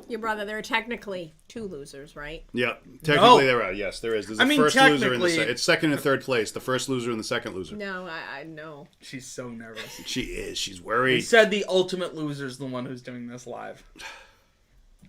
Your brother, there are technically 2 losers, right? Yeah, technically there are. Yes, there is. There's I a mean, first loser and technically- it's second and third place. The first loser and the second loser. No, I know. She's so nervous. She is. She's He worried. said the ultimate loser is the one who's doing this live.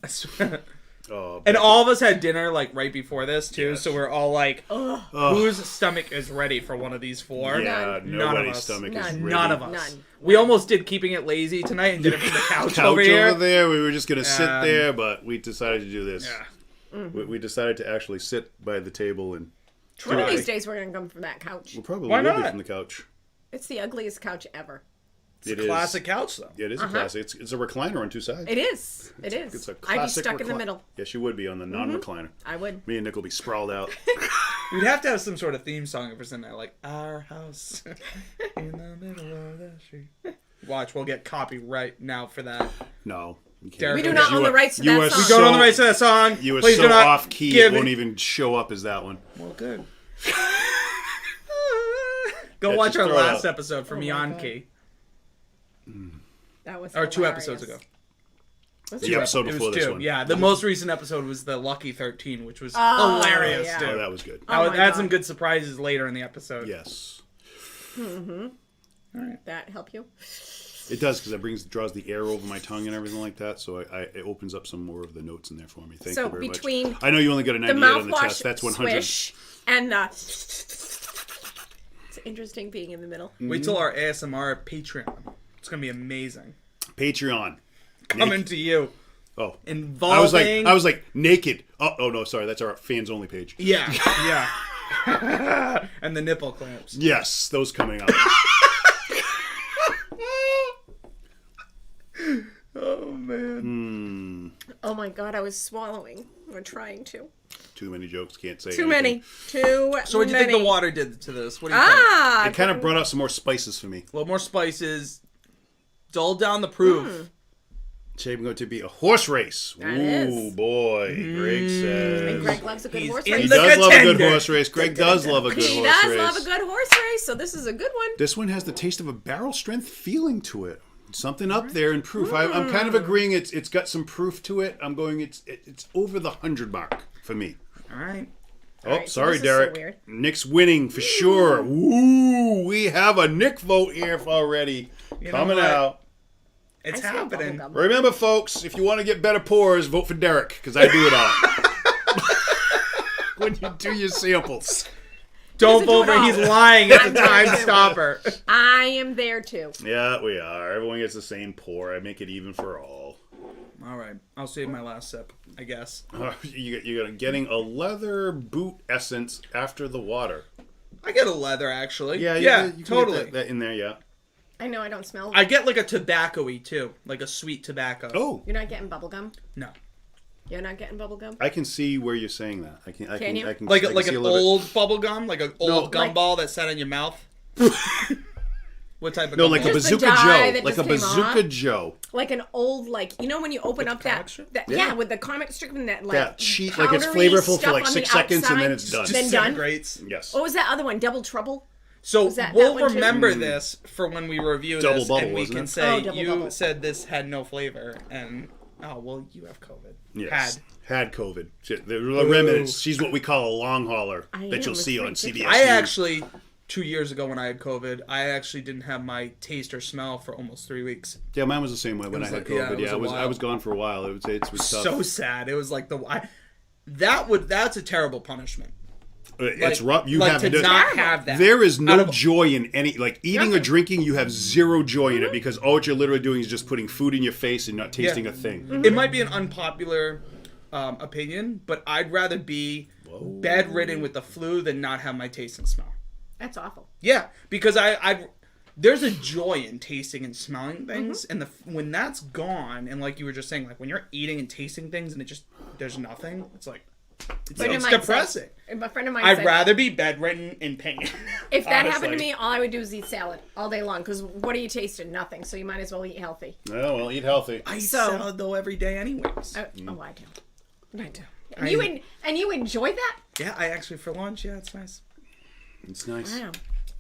I swear. Oh, And Becky. all of us had dinner like right before this too, Yes. so we're all like, whose stomach is ready for one of these 4? Yeah, None. nobody's us. stomach is None. ready. None of us. None. We almost did keeping it lazy tonight and did it from the couch, Couch over here. there. We were just going to sit And- there, but we decided to do this. Yeah. We decided to actually sit by the table and One of Right. these days we're going to come from that couch. we probably Why will be not? from the couch. It's the ugliest couch ever. It's a classic couch though. It is a classic. It's a recliner on 2 sides. It is. It is. It's a I'd be classic stuck in the middle. Yes, you would be on the non-recliner. I would. Me and Nick will be sprawled out. We'd have to have some sort of theme song if it's in there, like "Our House in the Middle of the Street." Watch, we'll get copyright now for that. No. You can't. Derek, We do not own the rights to you that are song. We don't own the rights to that song. You were Please so do not off key give it won't even show up as that one. Well, good. Go Yeah, watch just our throw it last out. episode from Beyond Key. That was Or 2 hilarious. episodes ago. Was The it? episode It before was this 2. one. Yeah, the most recent episode was the Lucky 13, which was Oh, hilarious, yeah. dude. Oh, that was good. Oh my had God. some good surprises later in the episode. Yes. That help you? It does because it draws the air over my tongue and everything like that. So it opens up some more of the notes in there for me. Thank So you very between much. I know you only got a The 98 on the mouthwash test. That's 100. swish and the... It's interesting being in the middle. Wait till our ASMR Patreon. It's going to be amazing. Patreon. Coming to you. Oh. Involving... I was like naked. Oh no, sorry. That's our fans only page. Yeah, yeah. And the nipple clamps. Yes, those coming up. Oh, man. Oh my God, I was swallowing. Or trying to. Too many jokes. Can't say Too anything. many. Too many. So what do you think the water did to this? What do you think? Ah! It kind of brought out some more spices for me. A little more spices. Dulled down the proof. Shaping going to be a horse race. That Ooh, is. boy. Greg says. And Greg loves a good He's horse in He race. the does love a good contender. horse race. Greg does love a good He horse does race. love a good horse race, so this is a good one. This one has the taste of a barrel strength feeling to it. Something up there in proof. I'm kind of agreeing. It's got some proof to it. I'm going. It's over the 100 mark for me. All right. Oh, Alright, so sorry, this is so Derek. weird. Nick's winning for sure. Ooh, we have a Nick vote here already You know coming what? out. It's I smell happening. bubblegum. Remember, folks, if you want to get better pours, vote for Derek because I do it all. When you do your samples. Don't Doesn't do vote it for all. he's lying at the I'm there time too. stopper. I am there too. Yeah, we are. Everyone gets the same pour. I make it even for all. All right. I'll save my last sip, I guess. You're getting a leather boot essence after the water. I get a leather, actually. Yeah, yeah, you can totally. get that in there, yeah. I know I don't smell. I get like a tobacco-y, too. Like a sweet tobacco. Oh, You're not getting bubblegum? No. You're not getting bubble gum? I can see where you're saying that. I can you? I can Like I can like see an a little old bubble gum, like an old gum Like- ball that sat in your mouth. What type of No, gum like a ball? Just the Bazooka dye Joe. that Like a just came Bazooka off. Joe. Like an old, like, you know when you open up comic that, strip? Yeah. with the comic strip and that, like, That sheet, like it's powdery flavorful for stuff like on 6 the seconds and then outside, it's done. Then done? Disintegrates. Yes. What was that other one? Double Trouble? So that we'll one too? remember this for when we review Double this, bubble, and we wasn't can it? say Double you bubble. said this had no flavor, and well, you have COVID. Yes. Had COVID. The remnants. She's what we call a long hauler I that am. you'll see on It's CBS ridiculous. I News. actually 2 years ago when I had COVID, I actually didn't have my taste or smell for almost 3 weeks. Yeah, mine was the same way when I was had like- yeah, COVID. it was a I while. was gone for a while. It was tough. So sad. It was like that's a terrible punishment. It's rough. You like have to no- not have that. There is no Out of- joy in any, like eating or drinking. You have zero joy in it because all what you're literally doing is just putting food in your face and not tasting a thing. It might be an unpopular opinion, but I'd rather be bedridden with the flu than not have my taste and smell. That's awful. Yeah, because there's a joy in tasting and smelling things, and when that's gone, and like you were just saying, like when you're eating and tasting things and there's nothing, it's like it's depressing. A friend of mine I'd said, rather be bedridden in pain. if that happened honestly. to me, all I would do is eat salad all day long. Because what are you tasting? Nothing. So you might as well eat healthy. Oh well, eat healthy. I eat So- salad though every day, anyways. Oh, I do. I do. And you enjoy that? Yeah, I actually for lunch. Yeah, it's nice. It's nice. Wow.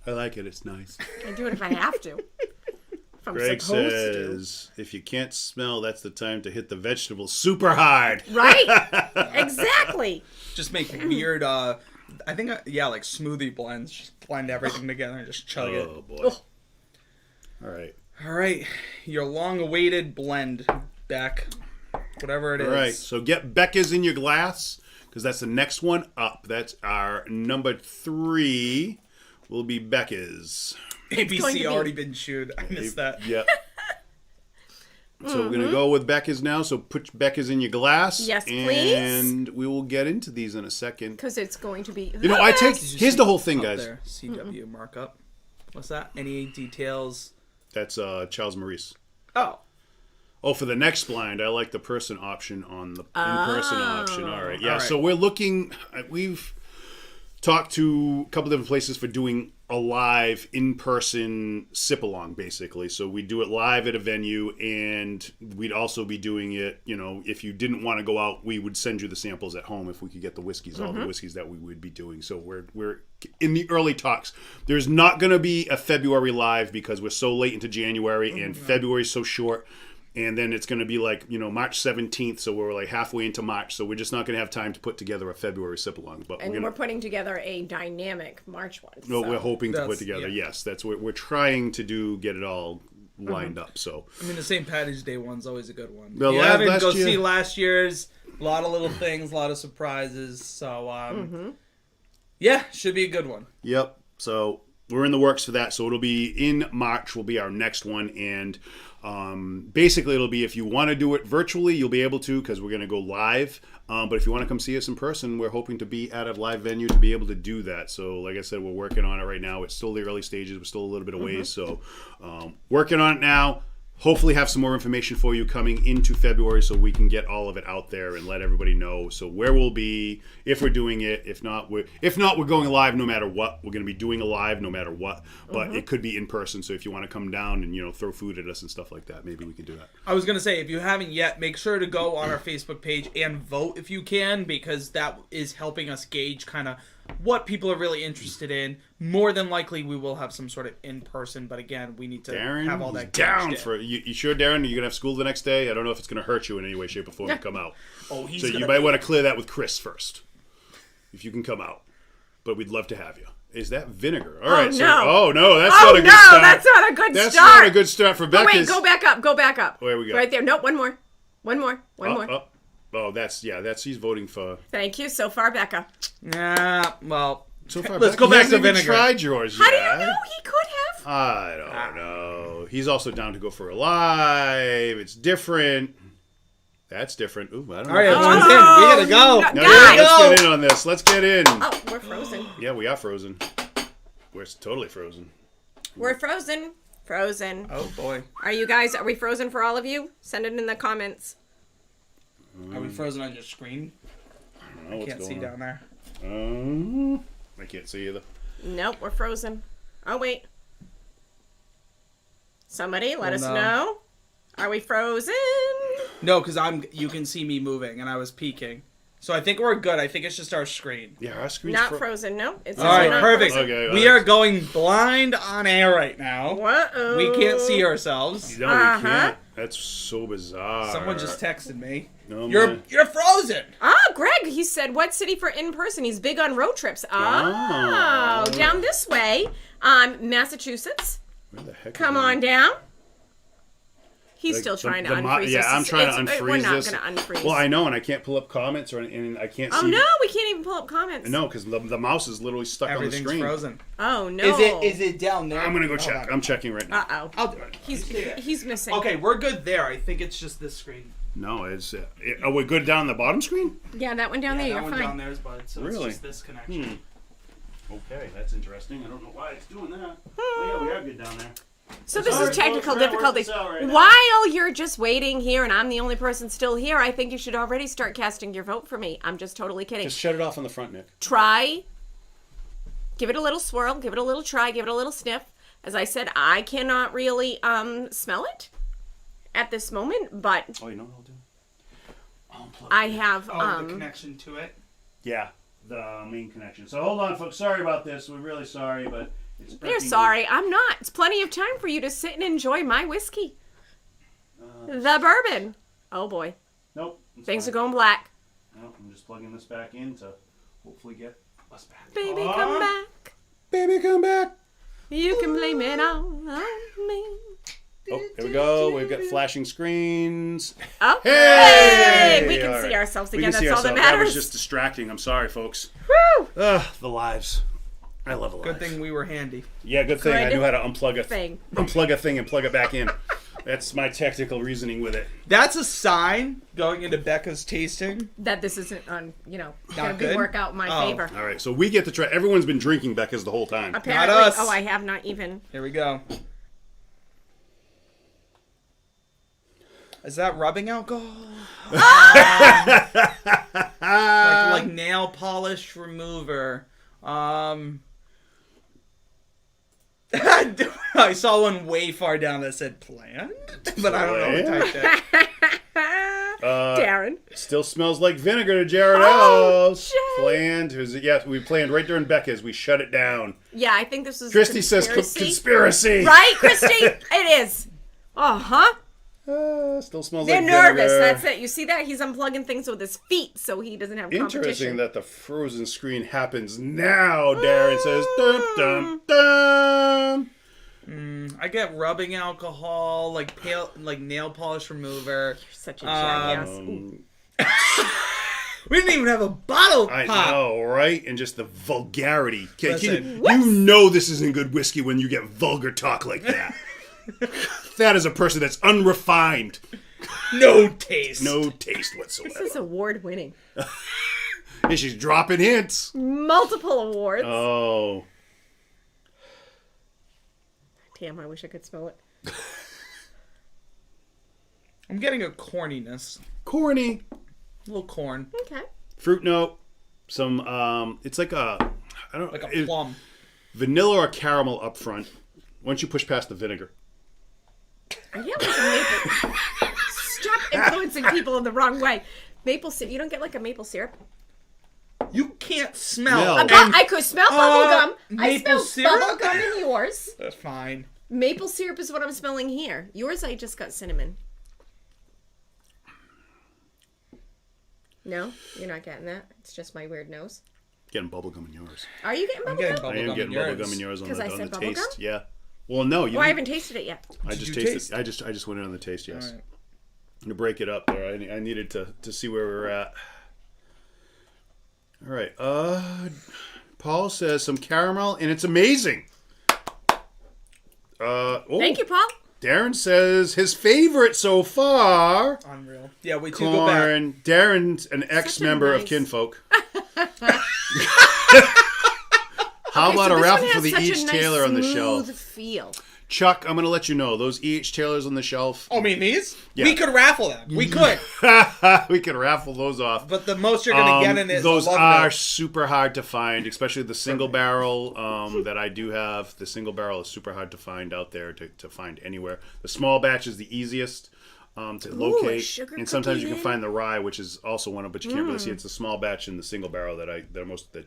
I like it. It's nice. I do it if I have to. If I'm Greg supposed says, if you can't smell, that's the time to hit the vegetables super hard. to. Right? Exactly. Just make weird. I think like smoothie blends. Just blend everything together and just chug it. Oh boy. All right. All right, your long-awaited blend, Beck. Whatever it is. All right. So get Becca's in your glass because that's the next one up. That's our number 3. Will be Becca's. going to ABC be- already been chewed. I missed that. Yep. So we're gonna go with Becca's now. So put Becca's in your glass. Yes, please. And we will get into these in a second. Because it's going to be. You know, I take. Did you Here's see the whole thing, up guys. There, CW markup. What's that? Any details? That's Charles Maurice. Oh, Oh, for the next blind, I like the person option on the in-person option. All right. Yeah, All right. so we're looking... We've talked to a couple different places for doing a live in-person sip-along, basically. So we do it live at a venue, and we'd also be doing it, you know, if you didn't want to go out, we would send you the samples at home if we could get the whiskeys, all the whiskeys that we would be doing. So we're in the early talks. There's not going to be a February live because we're so late into January, and February's so short. And then it's going to be like, you know, March 17th, so we're like halfway into March, so we're just not going to have time to put together a February sip-along. But And we're we're gonna, putting together a dynamic March one. no, so. we're hoping to put That's- together. yeah. Yes, that's what we're trying to do. Get it all lined up. So I mean the St. Patty's Day one's always a good one. Well, You last- haven't last go year- see last year's. A lot of little things, a lot of surprises. So yeah, should be a good one. yep. So we're in the works for that. So it'll be in March. Will be our next one, and basically it'll be if you want to do it virtually, you'll be able to because we're going to go live. But if you want to come see us in person, we're hoping to be at a live venue to be able to do that. So like I said, we're working on it right now. It's still the early stages. We're still a little bit of ways. So working on it now. Hopefully have some more information for you coming into February so we can get all of it out there and let everybody know. So where we'll be, if we're doing it, if not we're going live no matter what. We're going to be doing a live no matter what, but it could be in person. So if you want to come down and, you know, throw food at us and stuff like that, maybe we can do that. I was going to say, if you haven't yet, make sure to go on our Facebook page and vote if you can, because that is helping us gauge kind of what people are really interested in. More than likely, we will have some sort of in-person, but again, we need to Darren, have all he's that down gauged for you sure, Darren? You're going to have school the next day? I don't know if it's going to hurt you in any way, shape, or form to come out. Oh, he's So gonna you might want to clear that with Chris first, if you can come out. But we'd love to have you. Is that vinegar? All right. no. So, oh no, that's Oh not a good no, start. that's not a good That's start. not a good start for Oh, Becca's. wait, go back up. Go back up. Where we go? Right there. No, one more. One more. One more. Oh, oh, that's he's voting for. Thank you. So far, Becca. Yeah, well, So far, let's Becca, go he back hasn't to even vinegar. tried yours How do yet. you know he could have? I don't know. He's also down to go for a live. It's different. That's different. Ooh, I don't know. all right, everyone's in. We gotta go. no, No, guys. yeah, let's get in on this. Let's get in. Oh, we're frozen. Yeah, we are frozen. We're totally frozen. We're frozen. Frozen. Oh boy. Are you guys? Are we frozen for all of you? Send it in the comments. Are we frozen on your screen? I don't know what's Can't going see on. down there. I can't see either. Nope, we're frozen. Oh, wait. Somebody let us no. know. Are we frozen? No, because you can see me moving, and I was peeking. So I think we're good. I think it's just our screen. Yeah, our screen's Not frozen. No, it's All right, not perfect. frozen. Okay, We are going blind on air right now. Whoa. We can't see ourselves. No, we can't. That's so bizarre. Someone just texted me. No, You're man. frozen. Ah, Greg, he said, what city for in-person? He's big on road trips. Oh, down this way. Massachusetts. Where the heck Come is on that? down. He's Like, still trying to the unfreeze yeah, this. I'm trying to unfreeze We're not this. going to unfreeze. Well, I know, and I can't pull up comments, and I can't see. Oh, no, we can't even pull up comments. No, because the mouse is literally stuck on the Everything's screen. frozen. Oh, no. Is it down there? I'm going to go check. I'm checking right now. Uh-oh. I'll do it. He's missing. Okay, we're good there. I think it's just this screen. No, it's... are we good down the bottom screen? Yeah, that one down there, that you're one fine. down there is bud. So Really? it's just this connection. Okay, that's interesting. I don't know why it's doing that. Oh, yeah, we are good down there. So this Sorry, is technical folks, we're gonna work difficulties. this out right now. While you're just waiting here and I'm the only person still here, I think you should already start casting your vote for me. I'm just totally kidding. Just shut it off on the front, Nick. Try, give it a little swirl, give it a little try, give it a little sniff. As I said, I cannot really smell it at this moment, but Oh, you know what I'll do? I'll unplug I it. have The connection to it. Yeah, the main connection. So hold on, folks. Sorry about this. We're really sorry, but it's... They're sorry. I'm not. It's plenty of time for you to sit and enjoy my whiskey. The bourbon. Oh, boy. Nope. Things are going black. Nope, I'm just plugging this back in to hopefully get us back. Baby, come back. Baby, come back. You can blame it all on me. Oh, here we go. We've got flashing screens. Oh, Hey! We can All see right. ourselves We again. can see That's all that ourselves. That matters. was just distracting. I'm sorry, folks. Woo! The lives. I love the lives. Good thing we were handy. Yeah, good thing. I Good knew how to unplug thing. unplug a thing and plug it back in. That's my technical reasoning with it. That's a sign going into Becca's tasting. That this isn't on, gonna good? work out in my Oh. favor. All right, so we get to try. Everyone's been drinking Becca's the whole time. Apparently, us. oh, I have not even. Here we go. Is that rubbing alcohol? like nail polish remover. I saw one way far down that said planned, but I don't know what type that. Darren. Still smells like vinegar to Jared Oh, Ellis. Jay. Planned. Yeah, we planned right during Becca's. We shut it down. Yeah, I think this is Christy says conspiracy. Right, Christy? It is. Uh-huh. Still smells They're like nervous. vinegar. That's it. You see that? He's unplugging things with his feet so he doesn't have Interesting competition. that the frozen screen happens now, Darren says. Dun, dun, dun. I get rubbing alcohol, like nail polish remover. You're such a jackass. We didn't even have a bottle I pop. know, right? And just the vulgarity. Listen. You know this isn't good whiskey when you get vulgar talk like that. That is a person that's unrefined. No taste. No taste whatsoever. This is award-winning. And she's dropping hints. Multiple awards. Oh. Damn, I wish I could smell it. I'm getting a corniness. Corny. A little corn. Okay. Fruit note. Some, it's like a, I don't know. Like a plum. Vanilla or caramel up front. Once you push past the vinegar. I get like a maple. Stop influencing people in the wrong way. Maple syrup. You don't get like a maple syrup? You can't smell. No. I could smell bubble gum. I maple smell syrup? bubble gum in yours. That's fine. Maple syrup is what I'm smelling here. Yours, I just got cinnamon. No? You're not getting that? It's just my weird nose. Getting bubblegum in yours. Are you getting I'm bubble getting gum? I am getting yours. bubblegum in yours on 'Cause I the said taste. bubblegum? Yeah. Well, no, you Well, I didn't. haven't tasted it yet. I just you tasted. taste? I just went in on the taste. Yes. All right. To break it up there, I needed to see where we were at. All right. Paul says some caramel and it's amazing. Thank you, Paul. Darren says his favorite so far. Unreal. Yeah, we do go back. Corn. Darren's an ex-member of nice- KINfolk. How about a this raffle one for has the such a Each nice Taylor on the smooth shelf? feel. Chuck, I'm going to let you know. Those E.H. Taylors on the shelf. Oh, I mean these? Yeah. We could raffle them. We could. We could raffle those off. But the most you're going to get in is those a love are note. super hard to find, especially the single barrel that I do have. The single barrel is super hard to find out there to find anywhere. The small batch is the easiest to locate, sugar and sometimes you cookie can find the rye, which is also one of, but you can't really see. It's the small batch and the single barrel that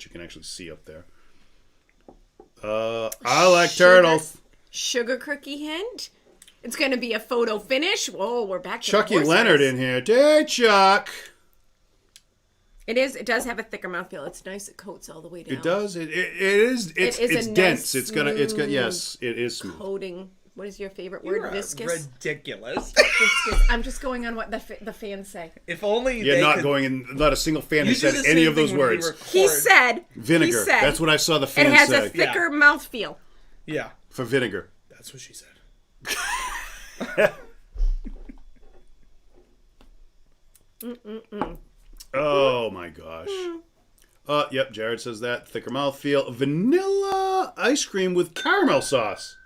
you can actually see up there. I like turtles. Sugar cookie hint. It's going to be a photo finish. Whoa, we're back to Chucky the horse Leonard race. in here. Hey, Chuck. It does have a thicker mouthfeel. It's nice. It coats all the way down. It does. It is. It's a nice dense. It's gonna. smooth Yes, it is smooth. coating. What is your favorite word? You're Viscous. ridiculous. Viscous. I'm just going on what the fans say. If only You're they not could... going in. Not a single fan You has do said the any same of those thing when we words. record. He said Vinegar. That's what I saw the It fans has say. a thicker mouthfeel. Yeah, For vinegar. that's what she said. Oh my gosh. Yep. Jared says that thicker mouthfeel. Vanilla ice cream with caramel sauce.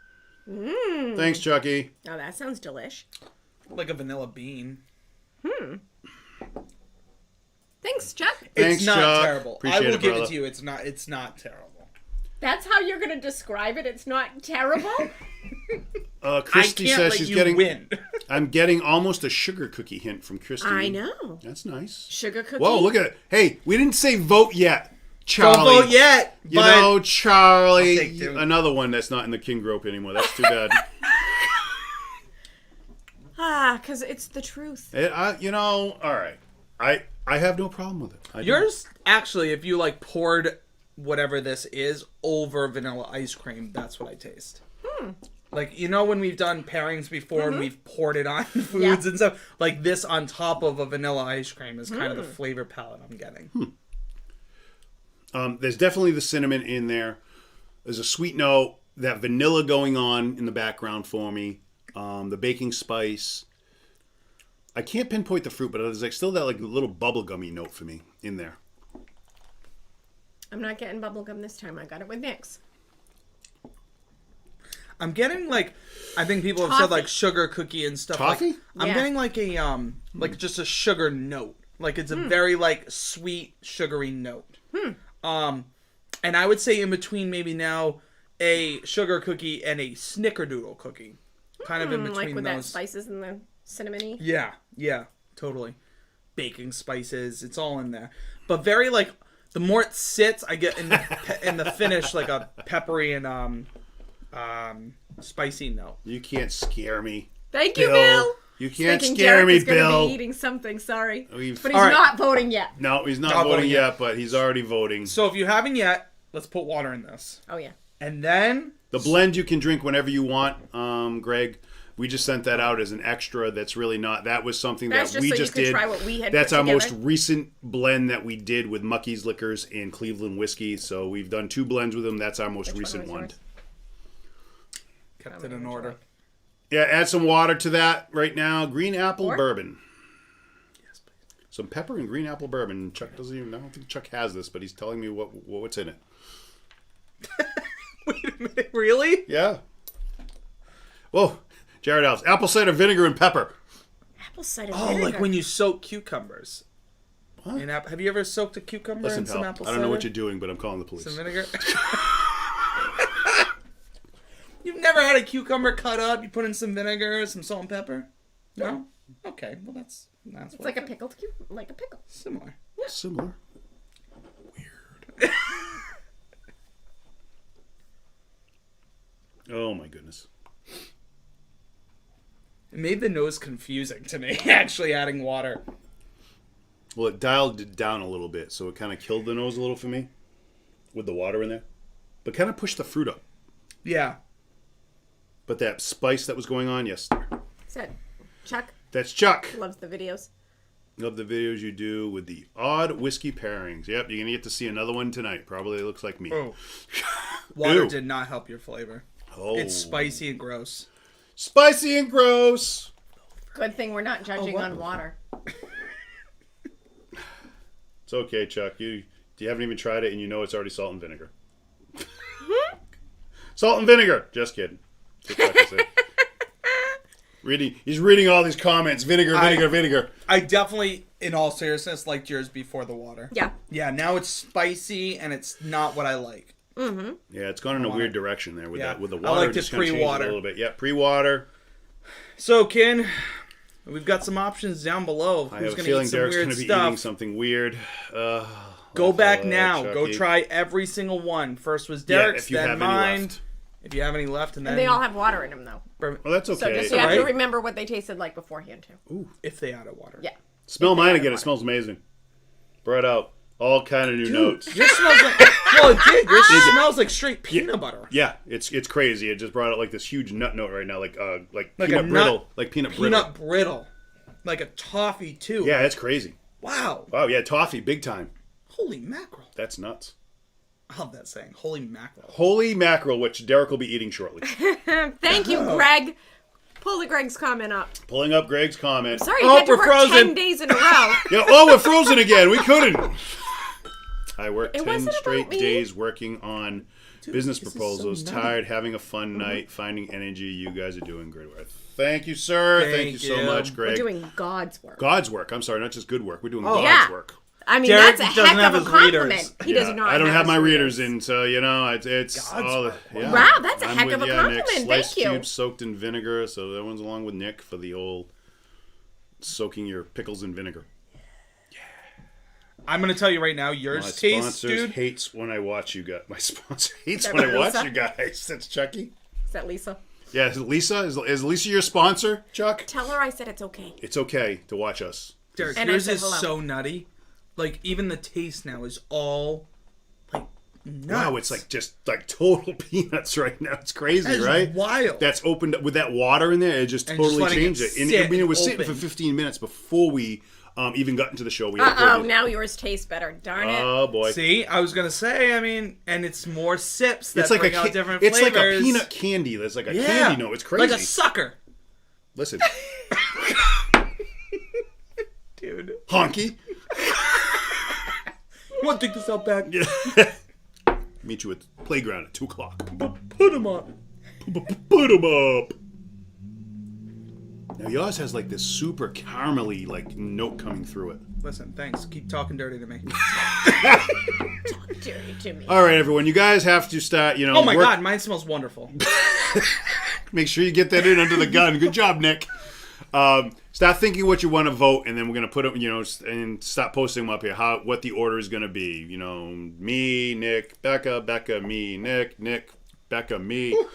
Thanks, Chucky. Oh, that sounds delish. Like a vanilla bean. Thanks, Chuck. Thanks, It's not Chuck. terrible. Appreciate I will it, give brother. it to you. It's not terrible. That's how you're going to describe it. It's not terrible. Christy I can't says let she's you getting. win. I'm getting almost a sugar cookie hint from Christy. I know. That's nice. Sugar cookie. Whoa, look at it. Hey, we didn't say vote yet. Don't Charlie. vote yet. You but know, Charlie. I'll take two. Another one that's not in the King Group anymore. That's too bad. Because it's the truth. All right. I have no problem with it. yours actually, if you like poured whatever this is over vanilla ice cream, that's what I taste. Like, you know when we've done pairings before and we've poured it on foods and stuff? Like this on top of a vanilla ice cream is kind of the flavor palette I'm getting. There's definitely the cinnamon in there. There's a sweet note, that vanilla going on in the background for me. The baking spice. I can't pinpoint the fruit, but there's like still that like little bubblegummy note for me in there. I'm not getting bubblegum this time. I got it with Nick's. I'm getting like, I think people have said like Toffee. sugar cookie and stuff. Toffee? Like, I'm Yeah. getting like a like just a sugar note. Like it's a very like sweet sugary note. And I would say in between maybe now a sugar cookie and a snickerdoodle cookie, kind of in between Like with those. that spices and the cinnamony. Yeah, totally. Baking spices, it's all in there. But very like the more it sits, I get in the finish like a peppery and spicy note. You can't scare me. Thank you, Bill. You can't Thinking scare Derek me, is gonna Bill. be eating something. Sorry, We've- but he's All right. not voting yet. No, he's not Not voting voting yet, but he's already voting. So if you haven't yet, let's put water in this. Oh yeah. And then The blend you can drink whenever you want, Greg. We just sent that out as an extra. That's really not. That was something That's that just we so just you could did. try what we had That's put our most together. recent blend that we did with Mucky's Liquors and Cleveland Whiskey. So we've done 2 blends with them. That's our most Which recent was one. yours? kept it in order. Yeah, add some water to that right now. Green apple Or? bourbon. Yes, please. Some pepper and green apple bourbon. Chuck doesn't even. I don't think Chuck has this, but he's telling me what's in it. Wait a minute, really? Yeah. Whoa, Jared Alves. Apple cider vinegar and pepper. Apple cider Oh, vinegar. like when you soak cucumbers. What? Have you ever soaked a cucumber Listen, in some pal. apple I cider? don't know what you're doing, but I'm calling the police. Some vinegar? You've never had a cucumber cut up, you put in some vinegar, some salt and pepper? No? Okay, well that's It's like a pickled like a pickle. similar. Similar. Weird. Oh my goodness. It made the nose confusing to me, actually adding water. Well, it dialed it down a little bit, so it kind of killed the nose a little for me with the water in there, but kind of pushed the fruit up. Yeah. But that spice that was going on, yes, sir. Said Chuck That's Chuck. loves the videos. Love the videos you do with the odd whiskey pairings. Yep, you're gonna get to see another one tonight. Probably looks like me. Oh. Water Ew. did not help your flavor. Oh, It's spicy and gross. spicy and gross. Good thing we're not judging wow. on water. It's okay, Chuck. You haven't even tried it, and you know it's already salt and vinegar. Salt and vinegar. Just kidding. He's reading all these comments. Vinegar. I definitely, in all seriousness, liked yours before the water. Yeah. Yeah, now it's spicy and it's not what I like. Mm-hmm. Yeah, it's gone in a weird direction there with Yeah. that with the water. I like just the kinda changed it pre-water. a little bit. Yeah, pre-water. So, Kin, we've got some options down below. I Who's have a going to feeling eat some Derek's weird going to be stuff? eating something weird. Go back now. Chucky. Go try every single one. First was Yeah, Derek's, if you then have any mine. left. If you have any left, and then And they all have water in them, though. Well, that's okay. So just you have to Right? remember what they tasted like beforehand, too. Ooh. if they added water. Yeah. Smell mine again. It smells amazing. Brought out all kind of new notes. Yours smells like. Well, it did. Yours smells like straight peanut butter. Yeah, it's crazy. It just brought out like this huge nut note right now, like Like peanut a brittle, nut- like peanut brittle. Peanut brittle, like a toffee too. Yeah, it's crazy. Wow. Wow, yeah, toffee, big time. Holy mackerel. That's nuts. I love that saying. Holy mackerel. Holy mackerel, which Derek will be eating shortly. Thank you, Greg. Pull the Greg's comment up. Pulling up Greg's comment. Sorry, you Oh, had to we're work frozen. 10 days in a row. Yeah, oh, we're frozen again. We couldn't. I worked It 10 wasn't straight about me. days working on business this is proposals. so nutty. Tired, having a fun night, finding energy. You guys are doing great work. Thank you, sir. Thank you so Thank you. much, We're Greg. doing God's work. God's work. I'm sorry, not just good work. We're doing God's yeah. work. I mean, Derek that's a doesn't heck have of a his compliment. readers. He does not. I don't have his my readers in, so it's God's all. work. Yeah. Wow, that's a I'm heck with of a ya, compliment. Nick. Thank Sliced you. cubes soaked in vinegar. So that one's along with Nick for the old soaking your pickles in vinegar. I'm gonna tell you right now, My yours tastes, sponsor dude. hates when I watch you guys. My sponsor hates that when I watch Lisa? you guys. That's Chucky. Is that Lisa? Yeah, is Lisa? Is Lisa your sponsor, Chuck? Tell her I said it's okay. It's okay to watch us. Derek, And I yours said is hello. so nutty. Like even the taste now is all like nuts. Wow, it's like just like total peanuts right now. It's crazy, That is right? wild. That's opened up with that water in there. It just And just totally letting changed it it. And sit I mean, it was and sitting for open. 15 minutes before we even got into the show. We had Uh-oh, now yours tastes better. Darn it. Oh boy. See, I was gonna say. I mean, and it's more sips that It's like bring out different it's flavors. like a peanut candy. There's like a Yeah. candy note. It's crazy. Like a sucker, Listen, dude. honky. You want to take this out back? Meet you at the playground at 2:00. Put them on. Put 'em up. Now yours has like this super caramelly like note coming through it. Listen, thanks. Keep talking dirty to me. Dirty to me. All right, everyone, you guys have to start. Oh my god, mine smells wonderful. Make sure you get that in under the gun. Good job, Nick. Start thinking what you want to vote, and then we're gonna put it, and start posting them up here. What the order is gonna be. Me, Nick, Becca, me, Nick, Becca, me. Mine's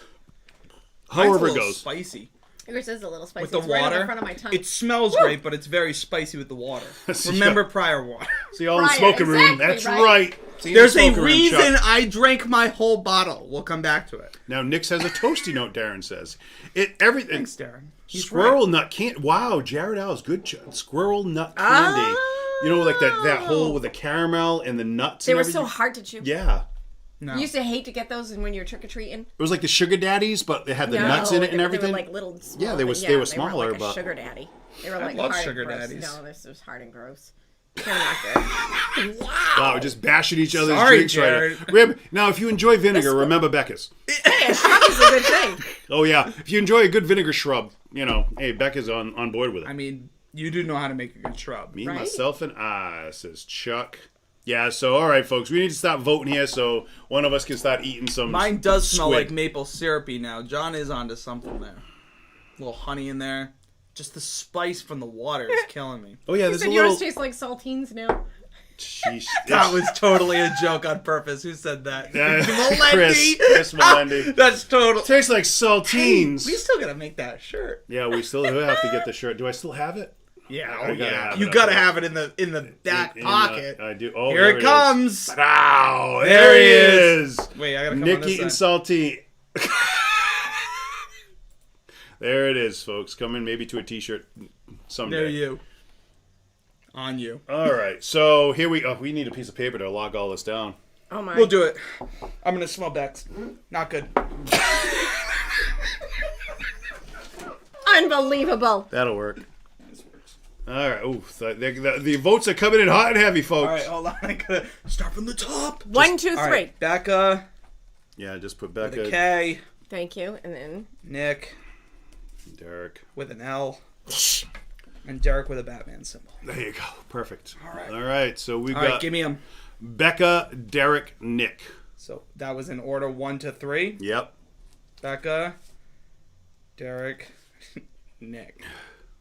a However it little goes. spicy Yours is a little spicy. with the it's right on water. the front of my tongue. It smells great, but it's very spicy with the water. Remember prior water. See, all in the Right, smoking room. exactly, That's right. right. See, There's the a smoking room, reason Chuck. I drank my whole bottle. We'll come back to it. Now Nick's has a toasty note. Darren says everything. Thanks, Darren. He's Squirrel right. nut candy. Wow, Jared Al's good. Squirrel nut candy. You know, like that hole with the caramel and the nuts. They and were everything. so hard to chew. Yeah, No. You used to hate to get those when you were trick or treating. it was like the sugar daddies, but they had the nuts in it and everything. They were like little. Small, Yeah, they were they smaller, like a but sugar daddy. They were like love hard sugar and gross. daddies. No, this was hard and gross. They're not good. Wow, we're just bashing each other's Sorry, drinks Jared. right now. Now, if you enjoy vinegar, remember Becca's. Hey, a shrub is a good thing. Oh yeah, if you enjoy a good vinegar shrub, hey, Becca's on board with it. I mean, you do know how to make a good shrub. Me, Right? myself, and I, says Chuck. Yeah, so all right, folks, we need to stop voting here so one of us can start eating some. Mine does smell squid. like maple syrupy now. John is onto something there. A little honey in there. Just the spice from the water is killing me. Oh yeah, You there's said a little. yours tastes like saltines now. Sheesh. That was totally a joke on purpose. Who said that? Chris Melendi. That's total. Tastes like saltines. We still gotta make that shirt. Yeah, we still have to get the shirt. Do I still have it? Yeah, I gotta have it You up gotta there. have it in the back In pocket. I do. Oh, Here there it comes. Is. Wow, There there he he is. is. Wait, I gotta come on Nick this eating side. saltine. There it is, folks. Coming maybe to a t-shirt someday. There you. On you. All right, so here we need a piece of paper to lock all this down. Oh my. We'll do it. I'm gonna smell Bex. Not good. Unbelievable. That'll work. All right. Ooh, the votes are coming in hot and heavy, folks. All right, hold on. I gotta start from the top. 1, 2, 3. All right, Becca Yeah, just put with a Becca. K. Thank you. And then Nick Derek. with an L. And Derek with a Batman symbol. There you go. Perfect. All right. So we All got right, give me them. Becca, Derek, Nick. So that was in order 1 to 3. Yep. Becca, Derek, Nick.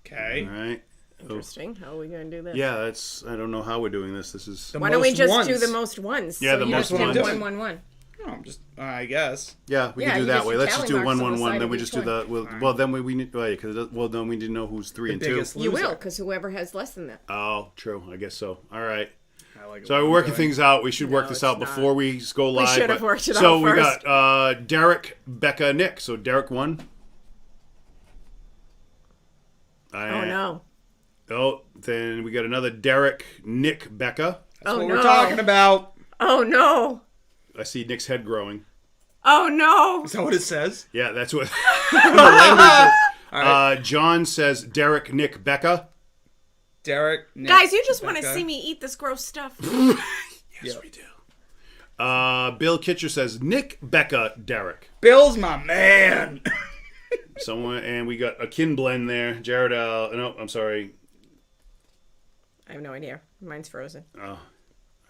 Okay. All right. interesting. How are we going to do this? Yeah, that's. I don't know how we're doing this. This is. The Why don't we most just ones. do the most ones? Yeah, the you most just did ones. 1-1-1. Oh, I'm just, I guess. Yeah, we Yeah, can do you that just way. do Let's just tally do marks on the 1-1-1. side Then of we each just do one. the. Well, then we need. Right, because well, then we need to know who's 3 and 2. biggest You loser. will, because whoever has less than that. Oh, true. I guess so. All right. I like it So what we're I'm working doing. things out. We should work No, this it's out not. before we go live. should have but- worked it so out we first. got Derek, Becca, Nick. So Derek won. Oh, no. Oh, then we got another Derek, Nick, Becca. That's Oh, what no. we're talking about. Oh, no. I see Nick's head growing. Oh, no. Is that what it says? Yeah, that's what the language is. right. John says Derek, Nick, Becca. Derek, Nick, Guys, you just want to Becca. see me eat this gross stuff. Yes, we do. Bill Kitcher says Nick, Becca, Derek. Bill's my man. Someone, and we got a kin blend there. Jared, no, I'm sorry. I have no idea. Mine's frozen. Oh, all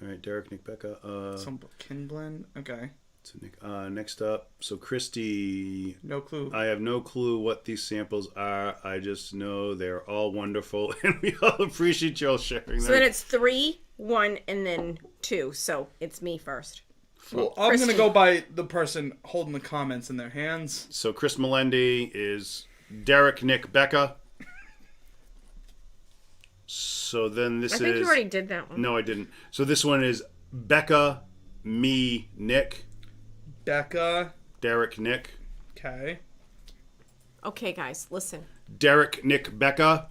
right, Derek, Nick, Becca. Some kin blend. Okay. So Nick, next up, so Christy. No clue. I have no clue what these samples are. I just know they're all wonderful, and we all appreciate y'all sharing So them. then it's 3, 1, and then 2. So it's me first. Well, I'm Christy. gonna go by the person holding the comments in their hands. So Chris Melendi is Derek, Nick, Becca. So then this I is. think you already did that one. No, I didn't. So this one is Becca, me, Nick, Becca. Derek, Nick, Okay. Okay, guys, listen. Derek, Nick, Becca.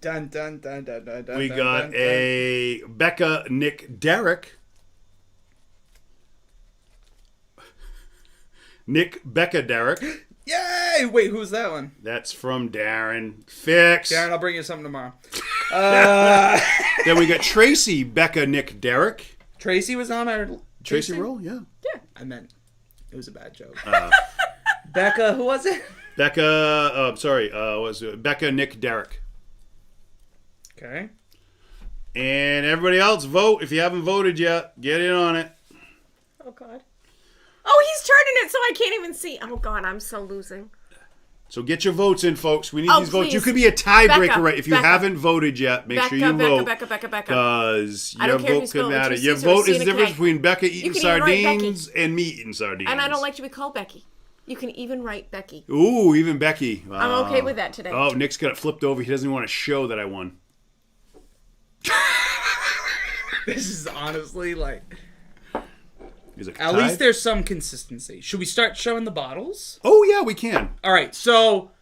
Dun dun dun dun dun dun. We dun, got dun, a Becca, Nick, Derek. Nick, Becca, Derek. dun. Yay! Wait, who's that one? That's from Darren. Fix. Darren, I'll bring you something tomorrow. Then we got Tracy, Becca, Nick, Derek. Tracy was on our. Tracy tasting? roll, yeah. I meant it was a bad joke. Becca, who was it? Becca, was it Becca, Nick, Derek. Okay. And everybody else, vote. If you haven't voted yet, get in on it. Oh, God. Oh, he's turning it so I can't even see. Oh, God, I'm so losing. So get your votes in, folks. We need Oh, these votes. please. You could be a tiebreaker, Becca, right? If you Becca. haven't voted yet, make sure you vote. Becca. Because I your don't care if you vote spell could it with matter. two Your C's or a vote C is the and a difference K. between Becca eating can even write sardines and me eating sardines. And I don't like to be called Becky. You can even write Becky. Ooh, even Becky. I'm okay with that today. Oh, Nick's got it flipped over. He doesn't even want to show that I won. This is honestly like. He's like, At least there's some consistency. Should we start showing the bottles? Oh, yeah, we can. All right. So,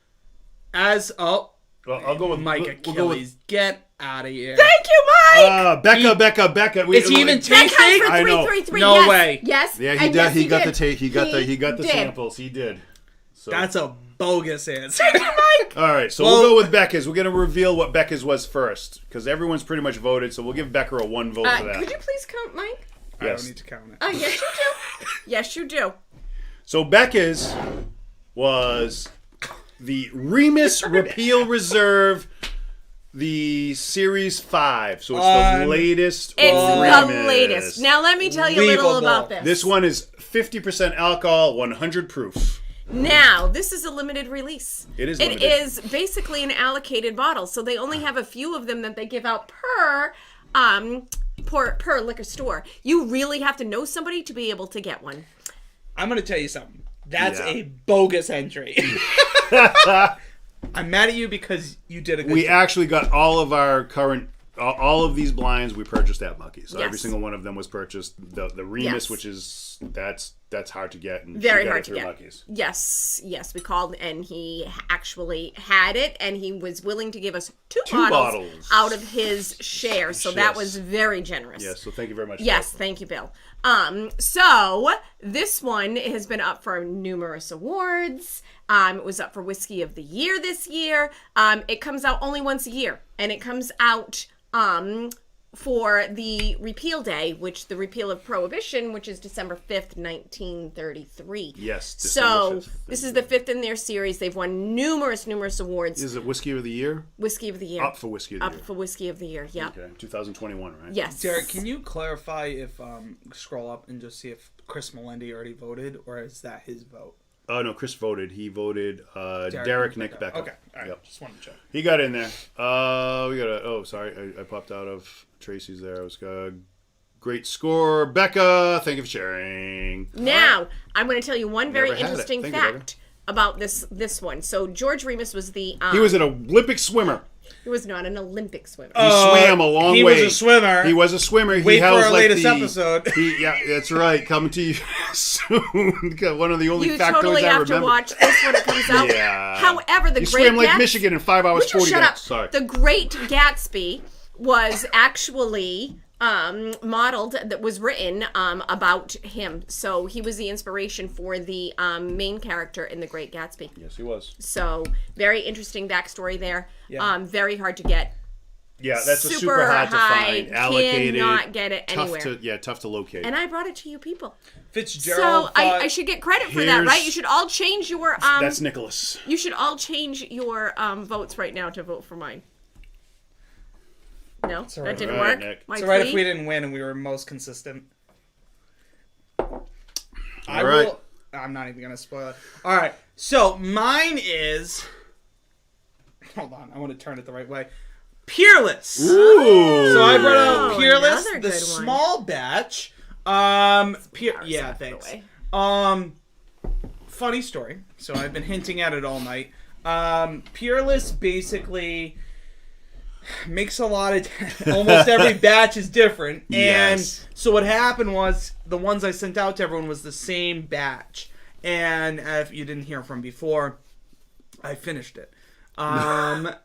Well, I'll go with Mike we'll go with Achilles, get out of here. Thank you, Mike! Becca. Is he even that counts tasting? for I know. 3-3-3. No yes. way. Yes. Yeah, he and did. yes, He got did. he got the did. samples. He did. So. That's a bogus answer. All right, so Well- we'll go with Becca's. We're going to reveal what Becca's was first because everyone's pretty much voted. So we'll give Becca a 1 vote for that. Could you please count Mike? I Yes. don't need to count it. Yes, you do. Yes, you do. So Becca's was the Remus Repeal Reserve, the Series 5. So it's the latest. It's Remus. the latest. Now, let me tell you a little Unbelievable. about this. This one is 50% alcohol, 100 proof. Now, this is a limited release. It is It limited. is basically an allocated bottle, so they only have a few of them that they give out per liquor store. You really have to know somebody to be able to get one. I'm going to tell you something. That's Yeah. a bogus entry. I'm mad at you because you did a good We job. actually got all of our current, all of these blinds we purchased at Buc-ee's. So every Yes. single one of them was purchased. The Remus, Yes. which is that's hard to get. And Very she got hard it to through get. Buc-ee's. Yes, we called and he actually had it and he was willing to give us two bottles. out of his share. So that Yes. was very generous. Yes, so thank you very much. Yes, thank you, Bill. So this one has been up for numerous awards. It was up for Whiskey of the Year this year. It comes out only once a year, and it comes out for the repeal day, which the repeal of Prohibition, which is December 5th, 1933. Yes. So December 5th. this is the 5th in their series. They've won numerous awards. Is it Whiskey of the Year? Whiskey of the Year. Up for Whiskey of the Year. Up for Whiskey of the Year, yeah. Okay, 2021, right? Yes. Derek, can you clarify if scroll up and just see if Chris Melendi already voted, or is that his vote? Oh, no, Chris voted. He voted Derek Nick Becker. Okay, all right. Yep. Just wanted to check. He got in there. We got a... Oh, sorry. I popped out of Tracy's there. I was great score. Becca, thank you for sharing. Now, I'm going to tell you one very Never had it. interesting Thank you, fact about this one. So George Remus was the... He was an Olympic swimmer. He was not an Olympic swimmer. He swam a long way. He was a swimmer. He was a swimmer. Wait he for held our like latest episode. Yeah, that's right. Coming to you soon. One of the only You factoids totally I have remember. to watch this when it comes out. Yeah. However, the You Great swam Lake Gatsby... Michigan in 5 hours, Would you 40 shut minutes. up? Sorry. The Great Gatsby was actually modeled, that was written about him. So he was the inspiration for the main character in The Great Gatsby. Yes, he was. So very interesting backstory there. Yeah. Very hard to get. Yeah, that's a super hard high, to find. Allocated. Cannot get it tough anywhere. tough to locate. And I brought it to you people. Fitzgerald. So I should get credit for that, right? You should all change your That's Nicholas. You should all change your votes right now to vote for mine. No, all that right. didn't All right, work. Nick. My It's alright if tweet? we didn't win and we were most consistent. All right. I'm not even gonna spoil it. All right. So mine is. Hold on. I want to turn it the right way. Peerless. Ooh. So I brought Oh, out Peerless, another the good one. small batch. Yeah, thanks. Funny story. So I've been hinting at it all night. Peerless basically makes a lot of almost every batch is different, and Yes. so what happened was the ones I sent out to everyone was the same batch, and if you didn't hear from before, I finished it. And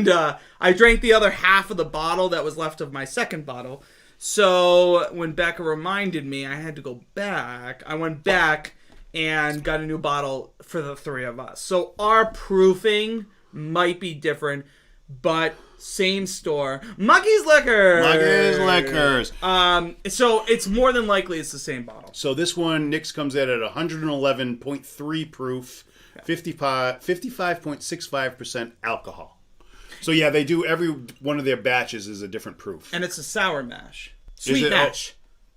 I drank the other half of the bottle that was left of my second bottle. So when Becca reminded me I had to go back, I went back and got a new bottle for the three of us. So our proofing might be different, but same store. Muggy's Liquor. Muggy's Liquors. So it's more than likely it's the same bottle. So this one, Nick's comes in at 111.3 proof, 55.65% alcohol. So yeah, they do every one of their batches is a different proof. And it's a sour mash. Is Sweet it? mash.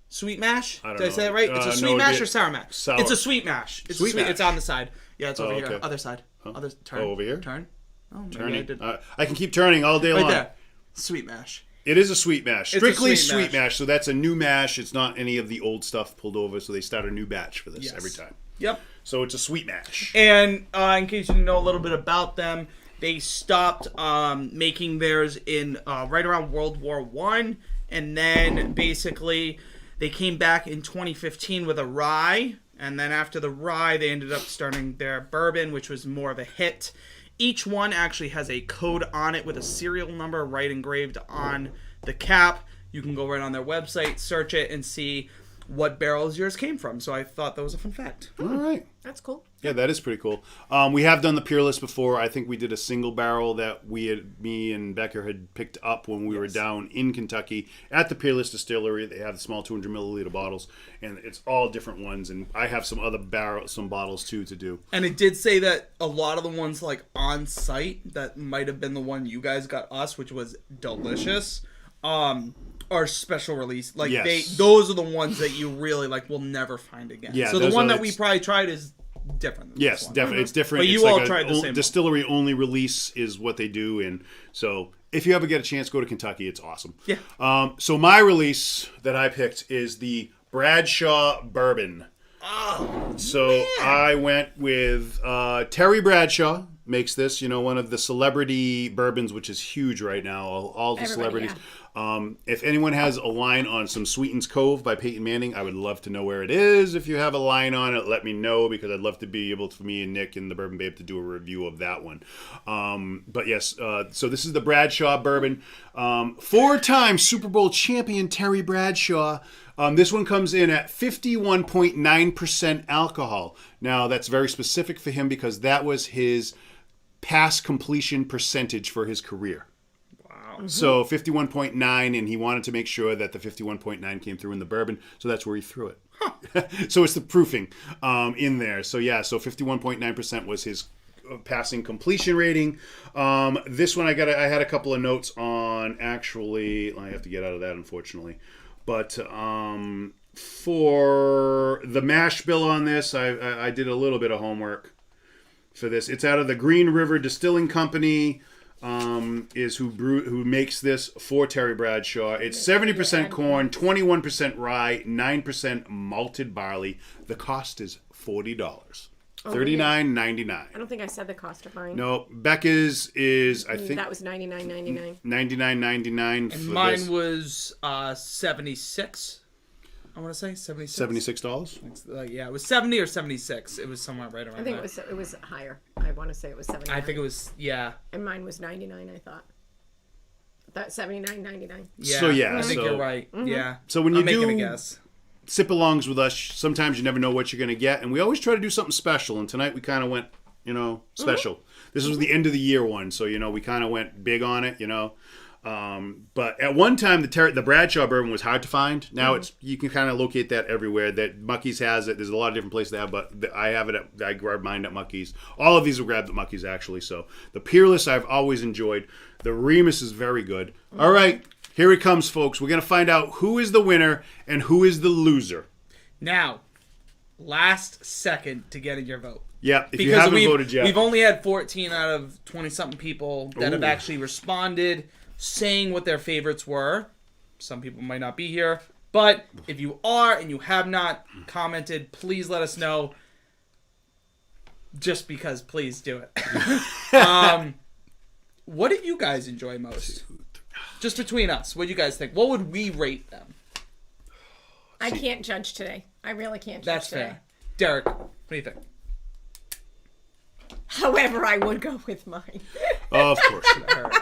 Sweet mash? I don't Did I know. say that right? It's a sweet no, mash it- or sour mash? sour. It's a sweet mash. It's Sweet sweet. mash. It's on the side. Yeah, it's over here. okay. Other side. Other turn. Oh, over here? Turn. Oh, maybe I Turning. did. I can keep turning all day Right long. there. Sweet mash. It is a sweet mash. It's a Strictly sweet sweet mash. So that's a new mash. It's not any of the old stuff pulled over. So they start a new batch for this Yes. every time. Yep. So it's a sweet mash. And in case you didn't know a little bit about them, they stopped making theirs in right around World War I, and then basically they came back in 2015 with a rye, and then after the rye, they ended up starting their bourbon, which was more of a hit. Each one actually has a code on it with a serial number right engraved on the cap. You can go right on their website, search it, and see what barrels yours came from. So I thought that was a fun fact. All right. That's cool. Yeah, that is pretty cool. We have done the Peerless before. I think we did a single barrel that me and Becker had picked up when we were down in Kentucky at the Peerless Distillery. They have the small 200 milliliter bottles, and it's all different ones. And I have some other some bottles too to do. And it did say that a lot of the ones like on site that might have been the one you guys got us, which was delicious, are special release. Like Yes. those are the ones that you really like will never find again. Yeah, so the those one are- that we probably tried is different. Than Yes, this one. definitely. It's different. But It's you all like tried the same one. distillery only release is what they do, and so if you ever get a chance, go to Kentucky. It's awesome. Yeah. So my release that I picked is the Bradshaw Bourbon. Oh, So I went with Terry Bradshaw makes this. You know, one of the celebrity bourbons, which is huge right now. All the Everybody, celebrities. If anyone has a line on some Sweetens Cove by Peyton Manning, I would love to know where it is. If you have a line on it, let me know, because I'd love to be able to, for me and Nick and the Bourbon Babe, to do a review of that one. But yes, so this is the Bradshaw Bourbon. 4-time Super Bowl champion Terry Bradshaw. This one comes in at 51.9% alcohol. Now, that's very specific for him because that was his pass completion percentage for his career. So 51.9, and he wanted to make sure that the 51.9 came through in the bourbon, so that's where he threw it. So it's the proofing in there. So yeah, so 51.9% was his passing completion rating. This one I had a couple of notes on. Actually, I have to get out of that, unfortunately. But for the mash bill on this, I did a little bit of homework for this. It's out of the Green River Distilling Company. Is who makes this for Terry Bradshaw. It's 70% corn, 21% rye, 9% malted barley. The cost is $40. $39.99. I don't think I said the cost of mine. No, Becca's is I think that was $99.99. $99.99. And mine was 76. I want to say 76. $76. Yeah, it was 70 or 76. It was somewhere right around. I think there. it was higher. I want to say it was 79. I think it was And mine was 99. I thought. That $79.99. Yeah. So yeah, I think you're right. Mm-hmm. Yeah. So when you I'm making do a guess. sip-alongs with us, sometimes you never know what you're going to get, and we always try to do something special. And tonight we kind of went, special. This was the end of the year one, so we kind of went big on it, But at one time, the Bradshaw Bourbon was hard to find. Now you can kind of locate that everywhere. That Mucky's has it. There's a lot of different places to have, but I have it. I grabbed mine at Mucky's. All of these were grabbed at Mucky's actually. So the Peerless I've always enjoyed. The Remus is very good. All right, here it comes, folks. We're gonna find out who is the winner and who is the loser. Now, last second to get in your vote. Yeah, if you haven't voted yet, we've only had 14 out of 20-something people that have actually responded, saying what their favorites were. Some people might not be here, but if you are and you have not commented, please let us know. Just because, please do it. What did you guys enjoy most? Just between us, what do you guys think? What would we rate them? I can't judge today. I really can't judge That's today. fair. Derek, what do you think? However, I would go with mine. of course.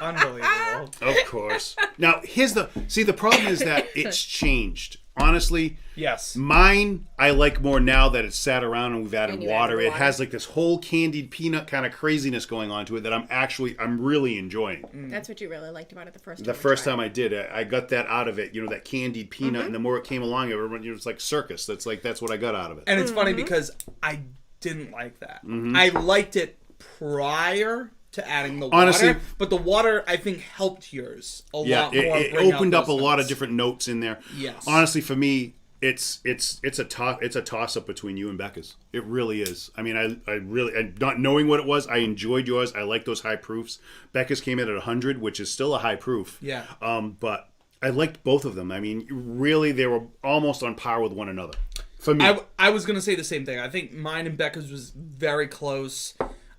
Unbelievable. Of course. Now, the problem is that it's changed. Honestly, Yes. mine I like more now that it's sat around and we've added And you water. added It water. has like this whole candied peanut kind of craziness going on to it that I'm really enjoying. That's what you really liked about it the first time. The first time I did it, I got that out of it, that candied peanut, and the more it came along, everyone, it was like circus. That's what I got out of it. And it's funny because I didn't like that. I liked it prior to adding the water. Honestly, but the water, I think, helped yours a Yeah, lot more. it bring out opened up a those lot of notes. different notes in there. Yes. Honestly, for me, it's a toss up between you and Becca's. It really is. I mean, I really, not knowing what it was, I enjoyed yours. I like those high proofs. Becca's came in at 100, which is still a high proof. Yeah. But I liked both of them. I mean, really, they were almost on par with one another. For me, I was going to say the same thing. I think mine and Becca's was very close.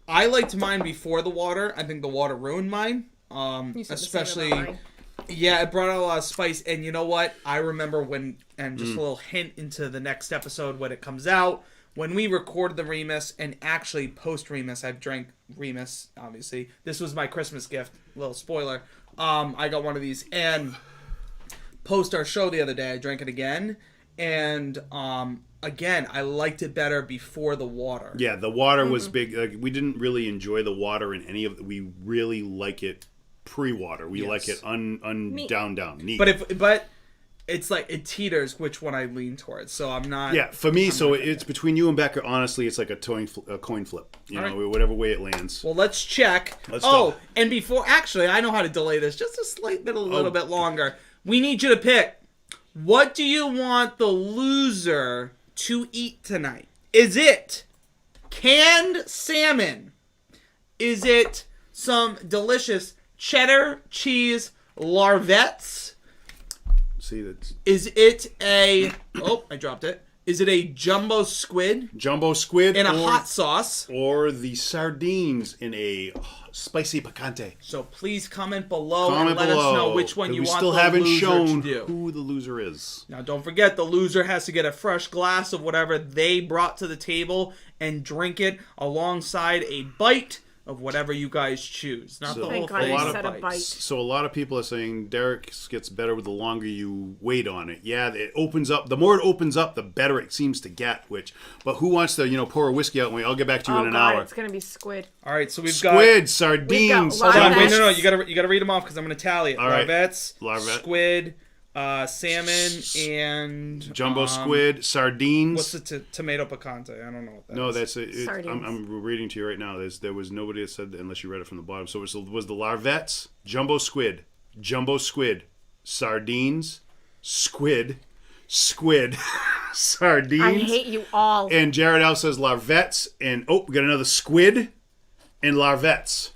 I liked mine before the water. I think the water ruined mine. You said the same Especially, about mine. yeah, it brought out a lot of spice. And you know what? I remember and just a little hint into the next episode when it comes out, when we recorded the Remus, and actually post-Remus, I've drank Remus, obviously. This was my Christmas gift. Little spoiler. I got one of these. And post our show the other day, I drank it again. And again, I liked it better before the water. yeah, the water was big. Like, we didn't really enjoy the water in any of. We really like it pre-water. We like it down neat. But it's like it teeters which one I lean towards. So I'm not. Yeah, for me, so it's between you and Becca. Honestly, it's like a coin flip. Whatever way it lands. Well, let's check. Let's go. And before, actually, I know how to delay this just a little bit longer. We need you to pick. What do you want the loser to eat tonight? Is it canned salmon? Is it some delicious cheddar cheese larvettes? See, that's Is it a... Oh, I dropped it. Is it a jumbo squid jumbo squid in a hot sauce? or the sardines in a spicy picante. So please comment below Comment and let below. us know which one you we want still the haven't loser shown to do. who the loser is. Now, don't forget, the loser has to get a fresh glass of whatever they brought to the table and drink it alongside a bite of whatever you guys choose. Not the whole Thank God thing. you lot said a bite. So a lot of people are saying Derek's gets better with the longer you wait on it. Yeah, it opens up. The more it opens up, the better it seems to get. But who wants to pour a whiskey out and wait? I'll get back to you in an hour. It's gonna be squid. All right, so we've Squid, got sardines. Hold on, wait, no, you gotta read them off because I'm gonna tally it. All right. Larvets, Larvet. squid, salmon, and Jumbo squid, sardines. What's the tomato picante? I don't know what that is. No, that's it. Sardines. I'm reading to you right now. There was nobody that said that unless you read it from the bottom. So it was the larvets, jumbo squid, sardines, squid, sardines. I hate you all. And Jared Al says larvets, and we got another squid and larvets.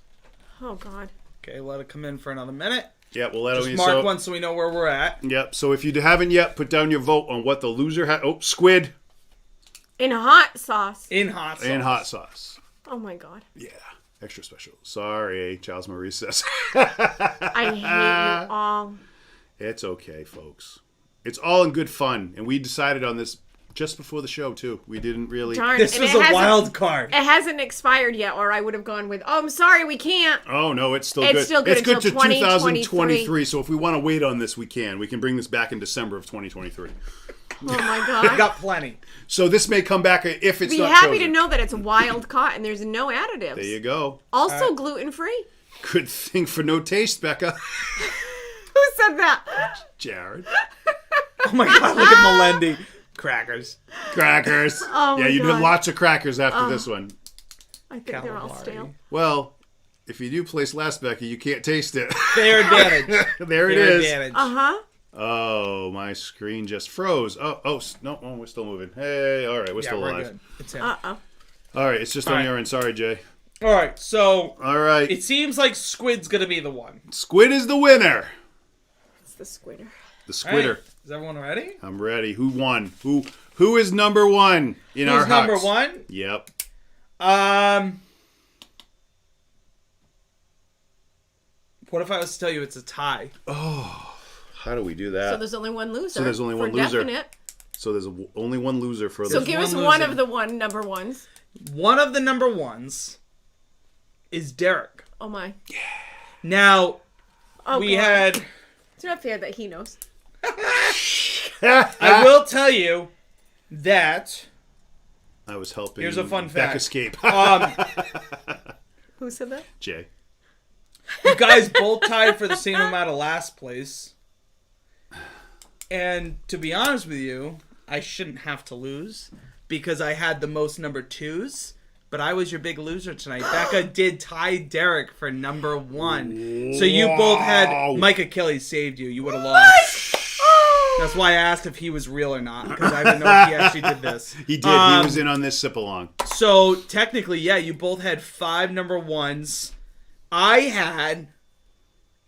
Oh God. Okay, let it come in for another minute. Yeah, we'll let Just it. mark one so we know where we're at. Yep. So if you haven't yet, put down your vote on what the loser had. Oh, squid In hot sauce. In hot sauce. and hot sauce. Oh my God. Yeah, extra special. Sorry, Charles Marie says. I hate you all. It's okay, folks. It's all in good fun, and we decided on this just before the show too. We didn't really. Darn. This and was it a hasn't- wild card. It hasn't expired yet, or I would have gone with, "Oh, I'm sorry, we can't." Oh no, it's still It's good. still good It's good until to 2023. 2023. So if we want to wait on this, we can. We can bring this back in December of 2023. Oh my We've God. got plenty. So this may come back if it's Be not happy chosen. to know that it's wild caught and there's no additives. There you go. Also gluten free. Good thing for no taste, Becca. Who said that? Jared. Oh my God, look at Melendi. Crackers. Crackers. Oh my yeah, you'd God. have lots of crackers after this one. I think they're all Calamari. stale. Well, if you do place last, Becky, you can't taste it. Fair advantage. There it Fair is. advantage. Oh, my screen just froze. No, we're still moving. Hey, all right, we're Yeah, still we're alive. good. It's him. Uh-oh. All right, it's just on All right. your end. Sorry, Jay. All right, so All right, it seems like squid's gonna be the one. Squid is the winner. It's the squitter. The All right, Squidder. is everyone ready? I'm ready. Who won? Who is number one in our Who's number huts? one? Yep. What if I was to tell you it's a tie? How do we do that? So there's only one loser. So there's only one for loser. Definite. So there's only one loser for So this. give us one one loser. of the number ones. One of the number ones is Derek. Oh my. Now, Oh, we God. had... It's not fair that he knows. I will tell you that... I was helping. Here's a fun Beck fact. escape. Who said that? Jay. You guys both tied for the same amount of last place. And to be honest with you, I shouldn't have to lose because I had the most number twos. But I was your big loser tonight. Becca did tie Derek for number one. So you both had... Mike Achilles saved you. You would have lost. That's why I asked if he was real or not. Because I didn't know if he actually did this. He did. He was in on this sip along. So technically, yeah, you both had 5 number ones. I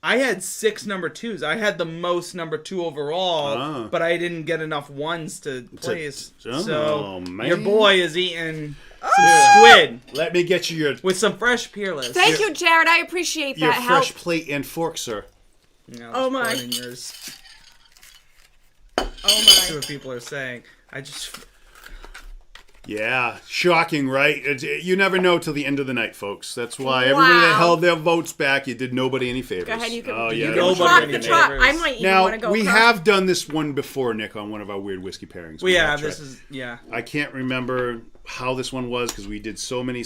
had 6 number twos. I had the most number 2 overall, but I didn't get enough ones to place. So man. your boy is eating some squid Let me get you your with some fresh Peerless. Thank you, Jared. I appreciate that help. fresh plate and fork, sir. Yeah, Oh, there's my. blood in yours. Oh That's my. what people are saying. I just... Yeah, shocking, right? You never know till the end of the night, folks. That's why everybody that Wow. held their votes back, you did nobody any favors. Go ahead, you can. Oh you yeah. can nobody talk any the truck. favors. I might even Now want to go. we across. have done this one before, Nick, on one of our weird whiskey pairings. Well, yeah, have this tried. is... Yeah. I can't remember how this one was because we did so many.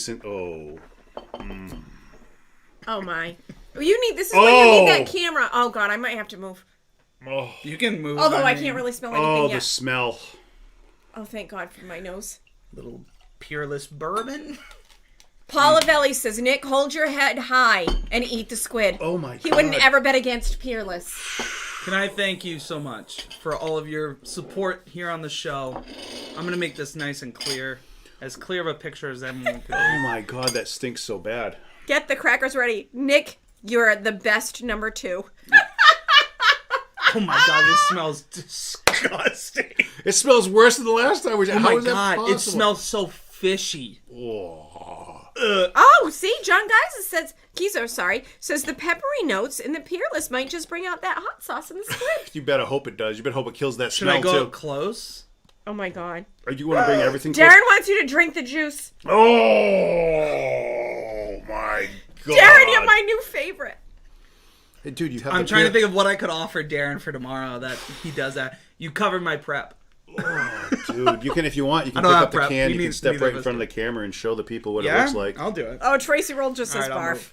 Oh my. You need. This is when you need that camera. Oh God, I might have to move. You can move. Although I mean, can't really smell anything Oh, yet. the smell. Oh, thank God for my nose. Little Peerless Bourbon. Paula Velli says, Nick, hold your head high and eat the squid. Oh my God. He wouldn't ever bet against Peerless. Can I thank you so much for all of your support here on the show? I'm going to make this nice and clear. As clear of a picture as anyone could Oh do. my God, that stinks so bad. Get the crackers ready. Nick, you're the best number 2. Oh my God, this smells disgusting. It smells worse than the last time. Oh How my is that God, possible? it smells so fishy. Oh, see, John Geis says the peppery notes in the Peerless might just bring out that hot sauce in the squid. You better hope it does. You better hope it kills that Should smell I go too. up close? Oh my God. Or you want to bring everything? Darren wants you to drink the juice. Oh my my god. Darren, you're my new favorite. Hey, dude, you have I'm trying to think of what I could offer Darren for tomorrow that he does that. You covered my prep. Oh, dude, you can, if you want, you can I pick don't up have the prep. can. We You need- can step neither right of in us front of do. the camera and show the people what it Yeah? looks like. I'll do it. Oh, Tracy rolled just says All right, I'll barf.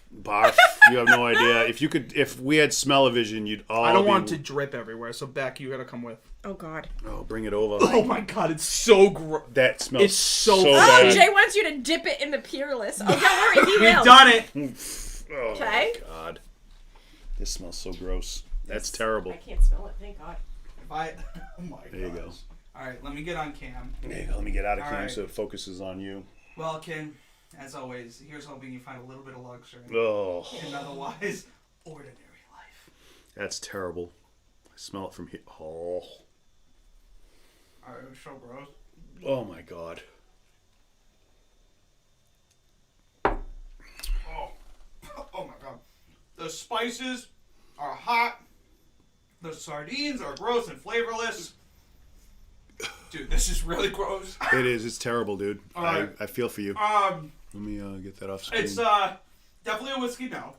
Barf. You have no idea. If we had smell-o-vision, you'd all I don't be- want to drip everywhere, so Beck, you gotta come with. Oh, God. Oh, bring it over. Oh my god, it's so gross. That smells It's so Oh, bad. Jay wants you to dip it in the Peerless. Oh, don't worry, he will. We've done it. Oh, Okay. my God. This smells so gross. That's terrible. I can't smell it, thank God. If I, oh my god. There you go. All right, let me get on cam. There you go. Let me get out of All cam right. so it focuses on you. Well, Ken, as always, here's hoping you find a little bit of luxury Oh, in otherwise ordinary life. that's terrible. I smell it from here. Oh, All right, it was so gross. oh my God. Oh, oh my god. The spices are hot. The sardines are gross and flavorless. Dude, this is really gross. It is. It's terrible, dude. All right. I feel for you. Um, Let me get that off screen. it's definitely a whiskey no.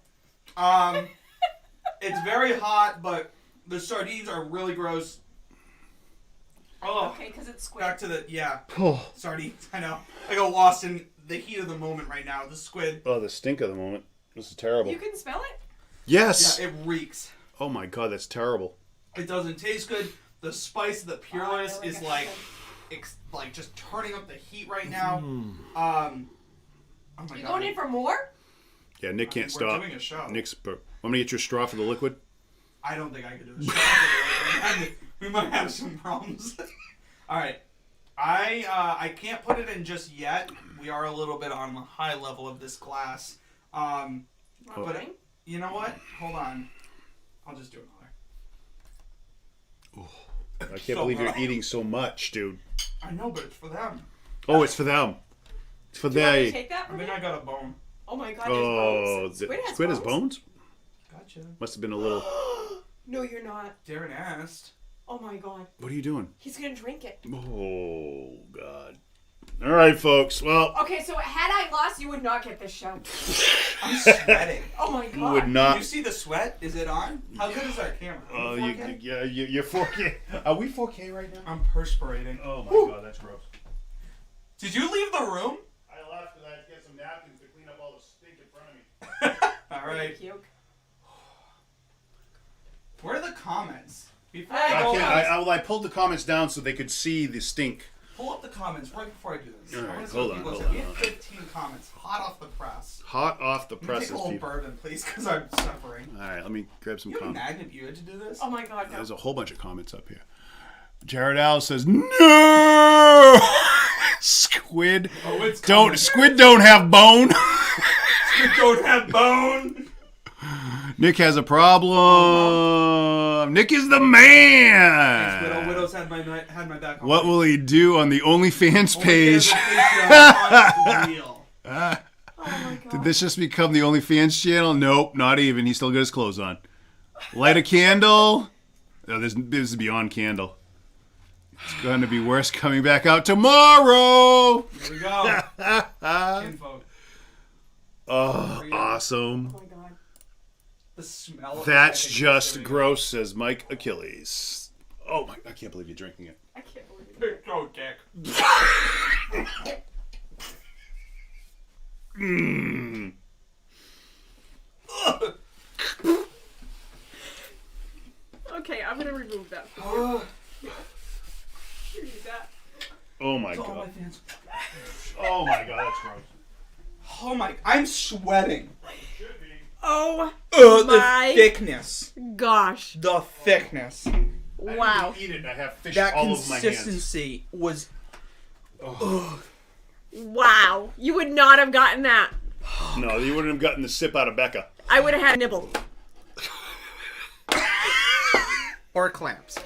It's very hot, but the sardines are really gross. Oh, Okay, because it's squid. back to the Oh. sardines. I know. I got lost in the heat of the moment right now. The squid. Oh, the stink of the moment. This is terrible. You can smell it? Yes. Yeah, it reeks. Oh my God, that's terrible. It doesn't taste good. The spice of the Peerless really is got like, nothing. like just turning up the heat right now. Hmm. Oh my You god. going in for more? Yeah, Nick can't We're stop. doing a show. Nick's. I'm gonna get your straw for the liquid. I don't think I could do a show. We might have some problems. All right. I can't put it in just yet. We are a little bit on the high level of this glass. But Okay. you know what? Hold on. I'll just do another. I can't So believe you're gross. eating so much, dude. I know, but it's for them. Oh, it's for them. It's for Do you want me to they. take that I from think you? I got a bone. Oh my God, there's Oh, bones. the Squid has bones? Gotcha. Must have been a little. No, you're not. Darren asked. Oh my God. What are you doing? He's going to drink it. Oh God. All right, folks. Well, Okay, so had I lost, you would not get this show. I'm sweating. Oh my you God. would You not. see the sweat? Is it on? How good is our camera? Oh, Are we 4K? you're 4K. Are we 4K right now? I'm perspirating. Oh my God, that's gross. Did you leave the room? I left because I had to get some napkins to clean up all the stink in front of me. All right. Puke. Where are the comments? Before I I go, I pulled the comments down so they could see the stink. pull up the comments right before I do this. All I right, wanna see hold what on, people hold say. on. We have 15 comments, hot off the press. Hot off the Let me presses, take a whole people. bourbon, please, because I'm suffering. All right, let me grab some You have a comments. magnet you had to do this? Oh my God, no. There's a whole bunch of comments up here. Jared Al says, "No, squid Oh, it's don't coming. squid don't have bone." You don't have bone. Nick has a problem. Nick is the Widow man. Widows had my back. On What will he do on the OnlyFans page? Unreal. Oh my God. Did this just become the OnlyFans channel? Nope, not even. He's still got his clothes on. Light a candle. No, this is beyond candle. It's going to be worse coming back out tomorrow. Here we go. KINfolk. Oh, awesome. Oh my God. The smell. Of That's it, I think, is just doing it. gross, says Mike Achilles. Oh my! I can't believe you're drinking it. I can't believe it. Big toe dick. Mm. Okay, I'm going to remove that. Oh, Use that. Oh my all my god! fans. Oh my god! That's gross. Oh my! I'm sweating. Should be. Oh The My- thickness. gosh. The thickness. Wow. Eat it. I have fish That all over my hands. consistency was. Wow. You would not have gotten that. No, you wouldn't have gotten the sip out of Becca. I would have had a nibble. Or clamps.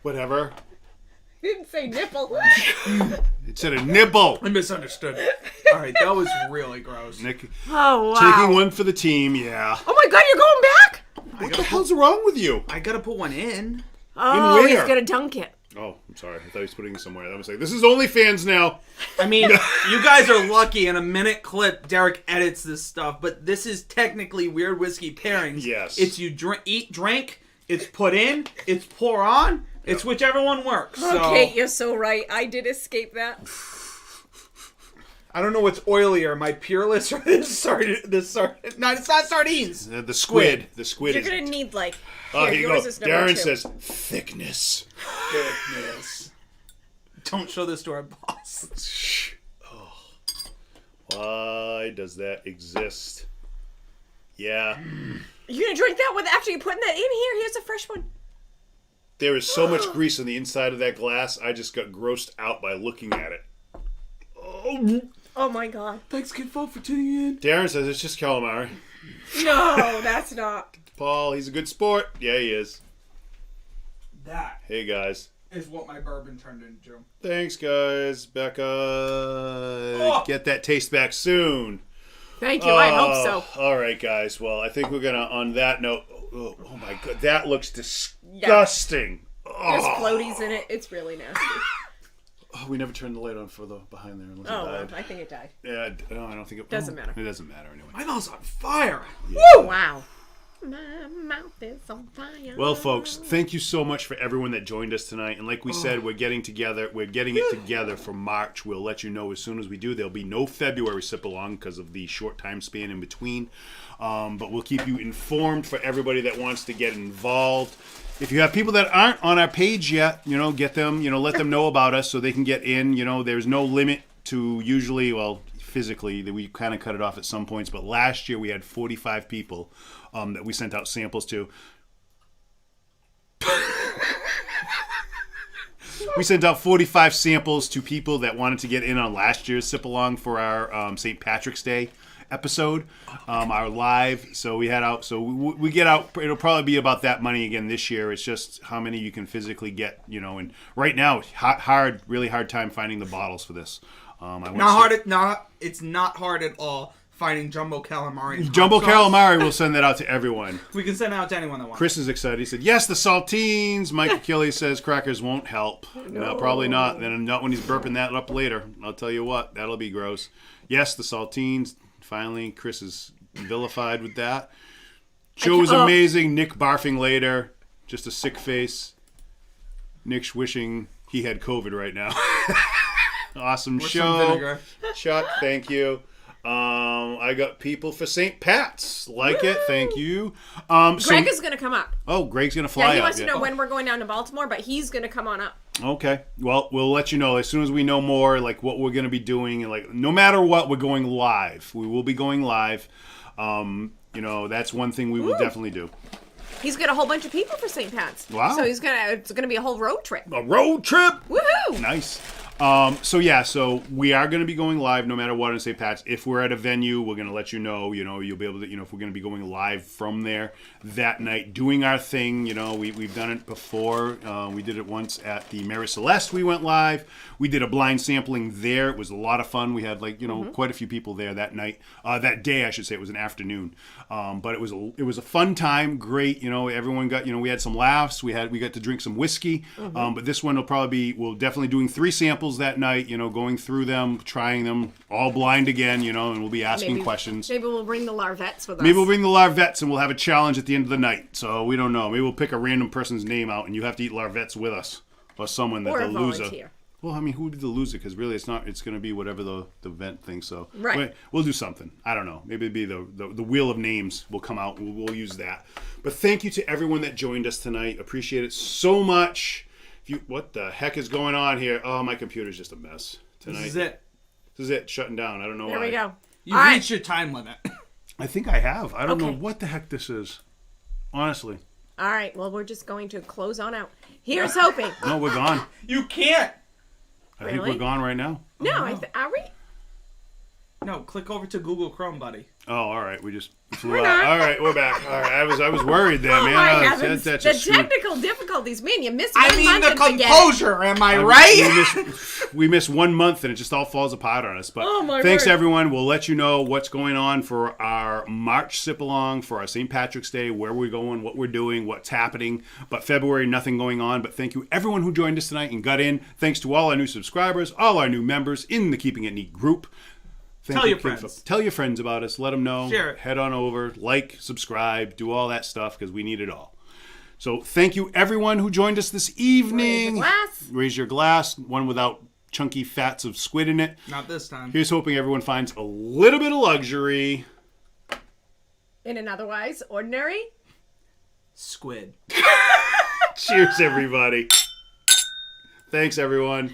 Whatever. You didn't say nipple. It said a nibble. I misunderstood. All right, that was really gross. Nick, Oh, wow. taking one for the team. Yeah. Oh my God, you're going back? What the hell's wrong with you? I gotta put one in. Oh, where? he's going to dunk it. Oh, I'm sorry. I thought he was putting it somewhere. I was like, this is OnlyFans now. I mean, you guys are lucky. In a minute clip, Derek edits this stuff, but this is technically Weird Whiskey Pairings. Yes. It's you drink, it's put in, it's pour on, it's whichever one works. So. Okay, you're so right. I did escape that. I don't know what's oilier, my Peerless or this No, it's not sardines. The squid. The squid You're is... going to need, like... Oh, here you go. yours is number Darren 2. says, thickness. Don't show this to our boss. Oh. Why does that exist? Yeah. You're going to drink that after you putting that in here? Here's a fresh one. There is so much grease on the inside of that glass, I just got grossed out by looking at it. Oh my god. Thanks, KINfolk, for tuning in. Darren says it's just calamari. No, that's not. Paul, he's a good sport. Yeah, he is. That Hey, guys. is what my bourbon turned into. Thanks, guys. Becca. Get that taste back soon. Thank you. I hope so. All right, guys. Well, I think we're going to, on that note, oh my God, that looks disgusting. There's floaties in it. It's really nasty. Oh, we never turned the light on for the behind there unless it Oh, died. well, I think it died. Yeah, no, I don't think it Doesn't matter. It doesn't matter anyway. My mouth's on fire. Woo! Wow. My mouth is on fire. Well, folks, thank you so much for everyone that joined us tonight. And like we said, we're getting together. We're getting it together for March. We'll let you know as soon as we do. There'll be no February sip along because of the short time span in between. But we'll keep you informed for everybody that wants to get involved. If you have people that aren't on our page yet, get them, let them know about us so they can get in. There's no limit to usually, physically, that we kind of cut it off at some points. But last year we had 45 people that we sent out samples to. We sent out 45 samples to people that wanted to get in on last year's sip along for our St. Patrick's Day episode, our live. So we had out. So we get out. It'll probably be about that money again this year. It's just how many you can physically get. And right now, really hard time finding the bottles for this. It's not hard at all finding jumbo calamari. Jumbo calamari, we'll send that out to everyone. We can send it out to anyone that wants. Chris is excited. He said, yes, the saltines. Mike Achilles says crackers won't help. No, probably not. Then not when he's burping that up later. I'll tell you what, that'll be gross. Yes, the saltines. Finally, Chris is vilified with that. Joe was amazing. Nick barfing later. Just a sick face. Nick's wishing he had COVID right now. Awesome show. Chuck, thank you. I got people for St. Pat's. Like it. Thank you. Greg is going to come up. Oh, Greg's going to fly out. Yeah, he wants to know when we're going down to Baltimore, but he's going to come on up. Okay. Well, we'll let you know as soon as we know more, like what we're going to be doing. And no matter what, we're going live. We will be going live. That's one thing we will definitely do. He's got a whole bunch of people for St. Pat's. Wow. So it's going to be a whole road trip. A road trip? Woohoo! Nice. So we are going to be going live no matter what in St. Pat's. If we're at a venue, we're going to let you know, you'll be able to, if we're going to be going live from there that night, doing our thing. We've done it before. We did it once at the Mary Celeste. We went live. We did a blind sampling there. It was a lot of fun. We had quite a few people there that night, that day, I should say. It was an afternoon. But it was a fun time. Great. Everyone got, we had some laughs. We got to drink some whiskey. But this one we'll definitely doing 3 samples that night, going through them, trying them, all blind again, and we'll be asking questions. Maybe we'll bring the Larvettes with us. Maybe we'll bring the Larvettes and we'll have a challenge at the end of the night. So we don't know. Maybe we'll pick a random person's name out and you have to eat Larvettes with us. Or someone that's the loser. Volunteer. Well, who would be the loser? Because really it's going to be whatever the event thinks. So right. We'll do something. I don't know. Maybe it'd be the wheel of names will come out. We'll use that. But thank you to everyone that joined us tonight. Appreciate it so much. What the heck is going on here? Oh, my computer's just a mess tonight. This is it. Shutting down. I don't know why. There we go. You've reached your time limit. I think I have. I don't know what the heck this is. Honestly. All right. Well, we're just going to close on out. Here's hoping. No, we're gone. You can't. I think we're gone right now. No, are we? No, click over to Google Chrome, buddy. Oh, all right. We just flew out. All right, we're back. All right, I was worried there, man. My heavens. The technical difficulties. Man, you missed one month the of the composure, am I right? we miss 1 month and it just all falls apart on us. But Oh, my thanks, word. everyone. We'll let you know what's going on for our March sip-along, for our St. Patrick's Day, where we're going, what we're doing, what's happening. But February, nothing going on. But thank you, everyone who joined us tonight and got in. Thanks to all our new subscribers, all our new members in the Keeping It Neat group. Tell your friends. Tell your friends about us. Let them know. Share it. Head on over. Like, subscribe, do all that stuff because we need it all. So thank you, everyone who joined us this evening. Raise your glass. Raise your glass. One without chunky fats of squid in it. Not this time. Here's hoping everyone finds a little bit of luxury. In an otherwise ordinary. Squid. Cheers, everybody. Thanks, everyone.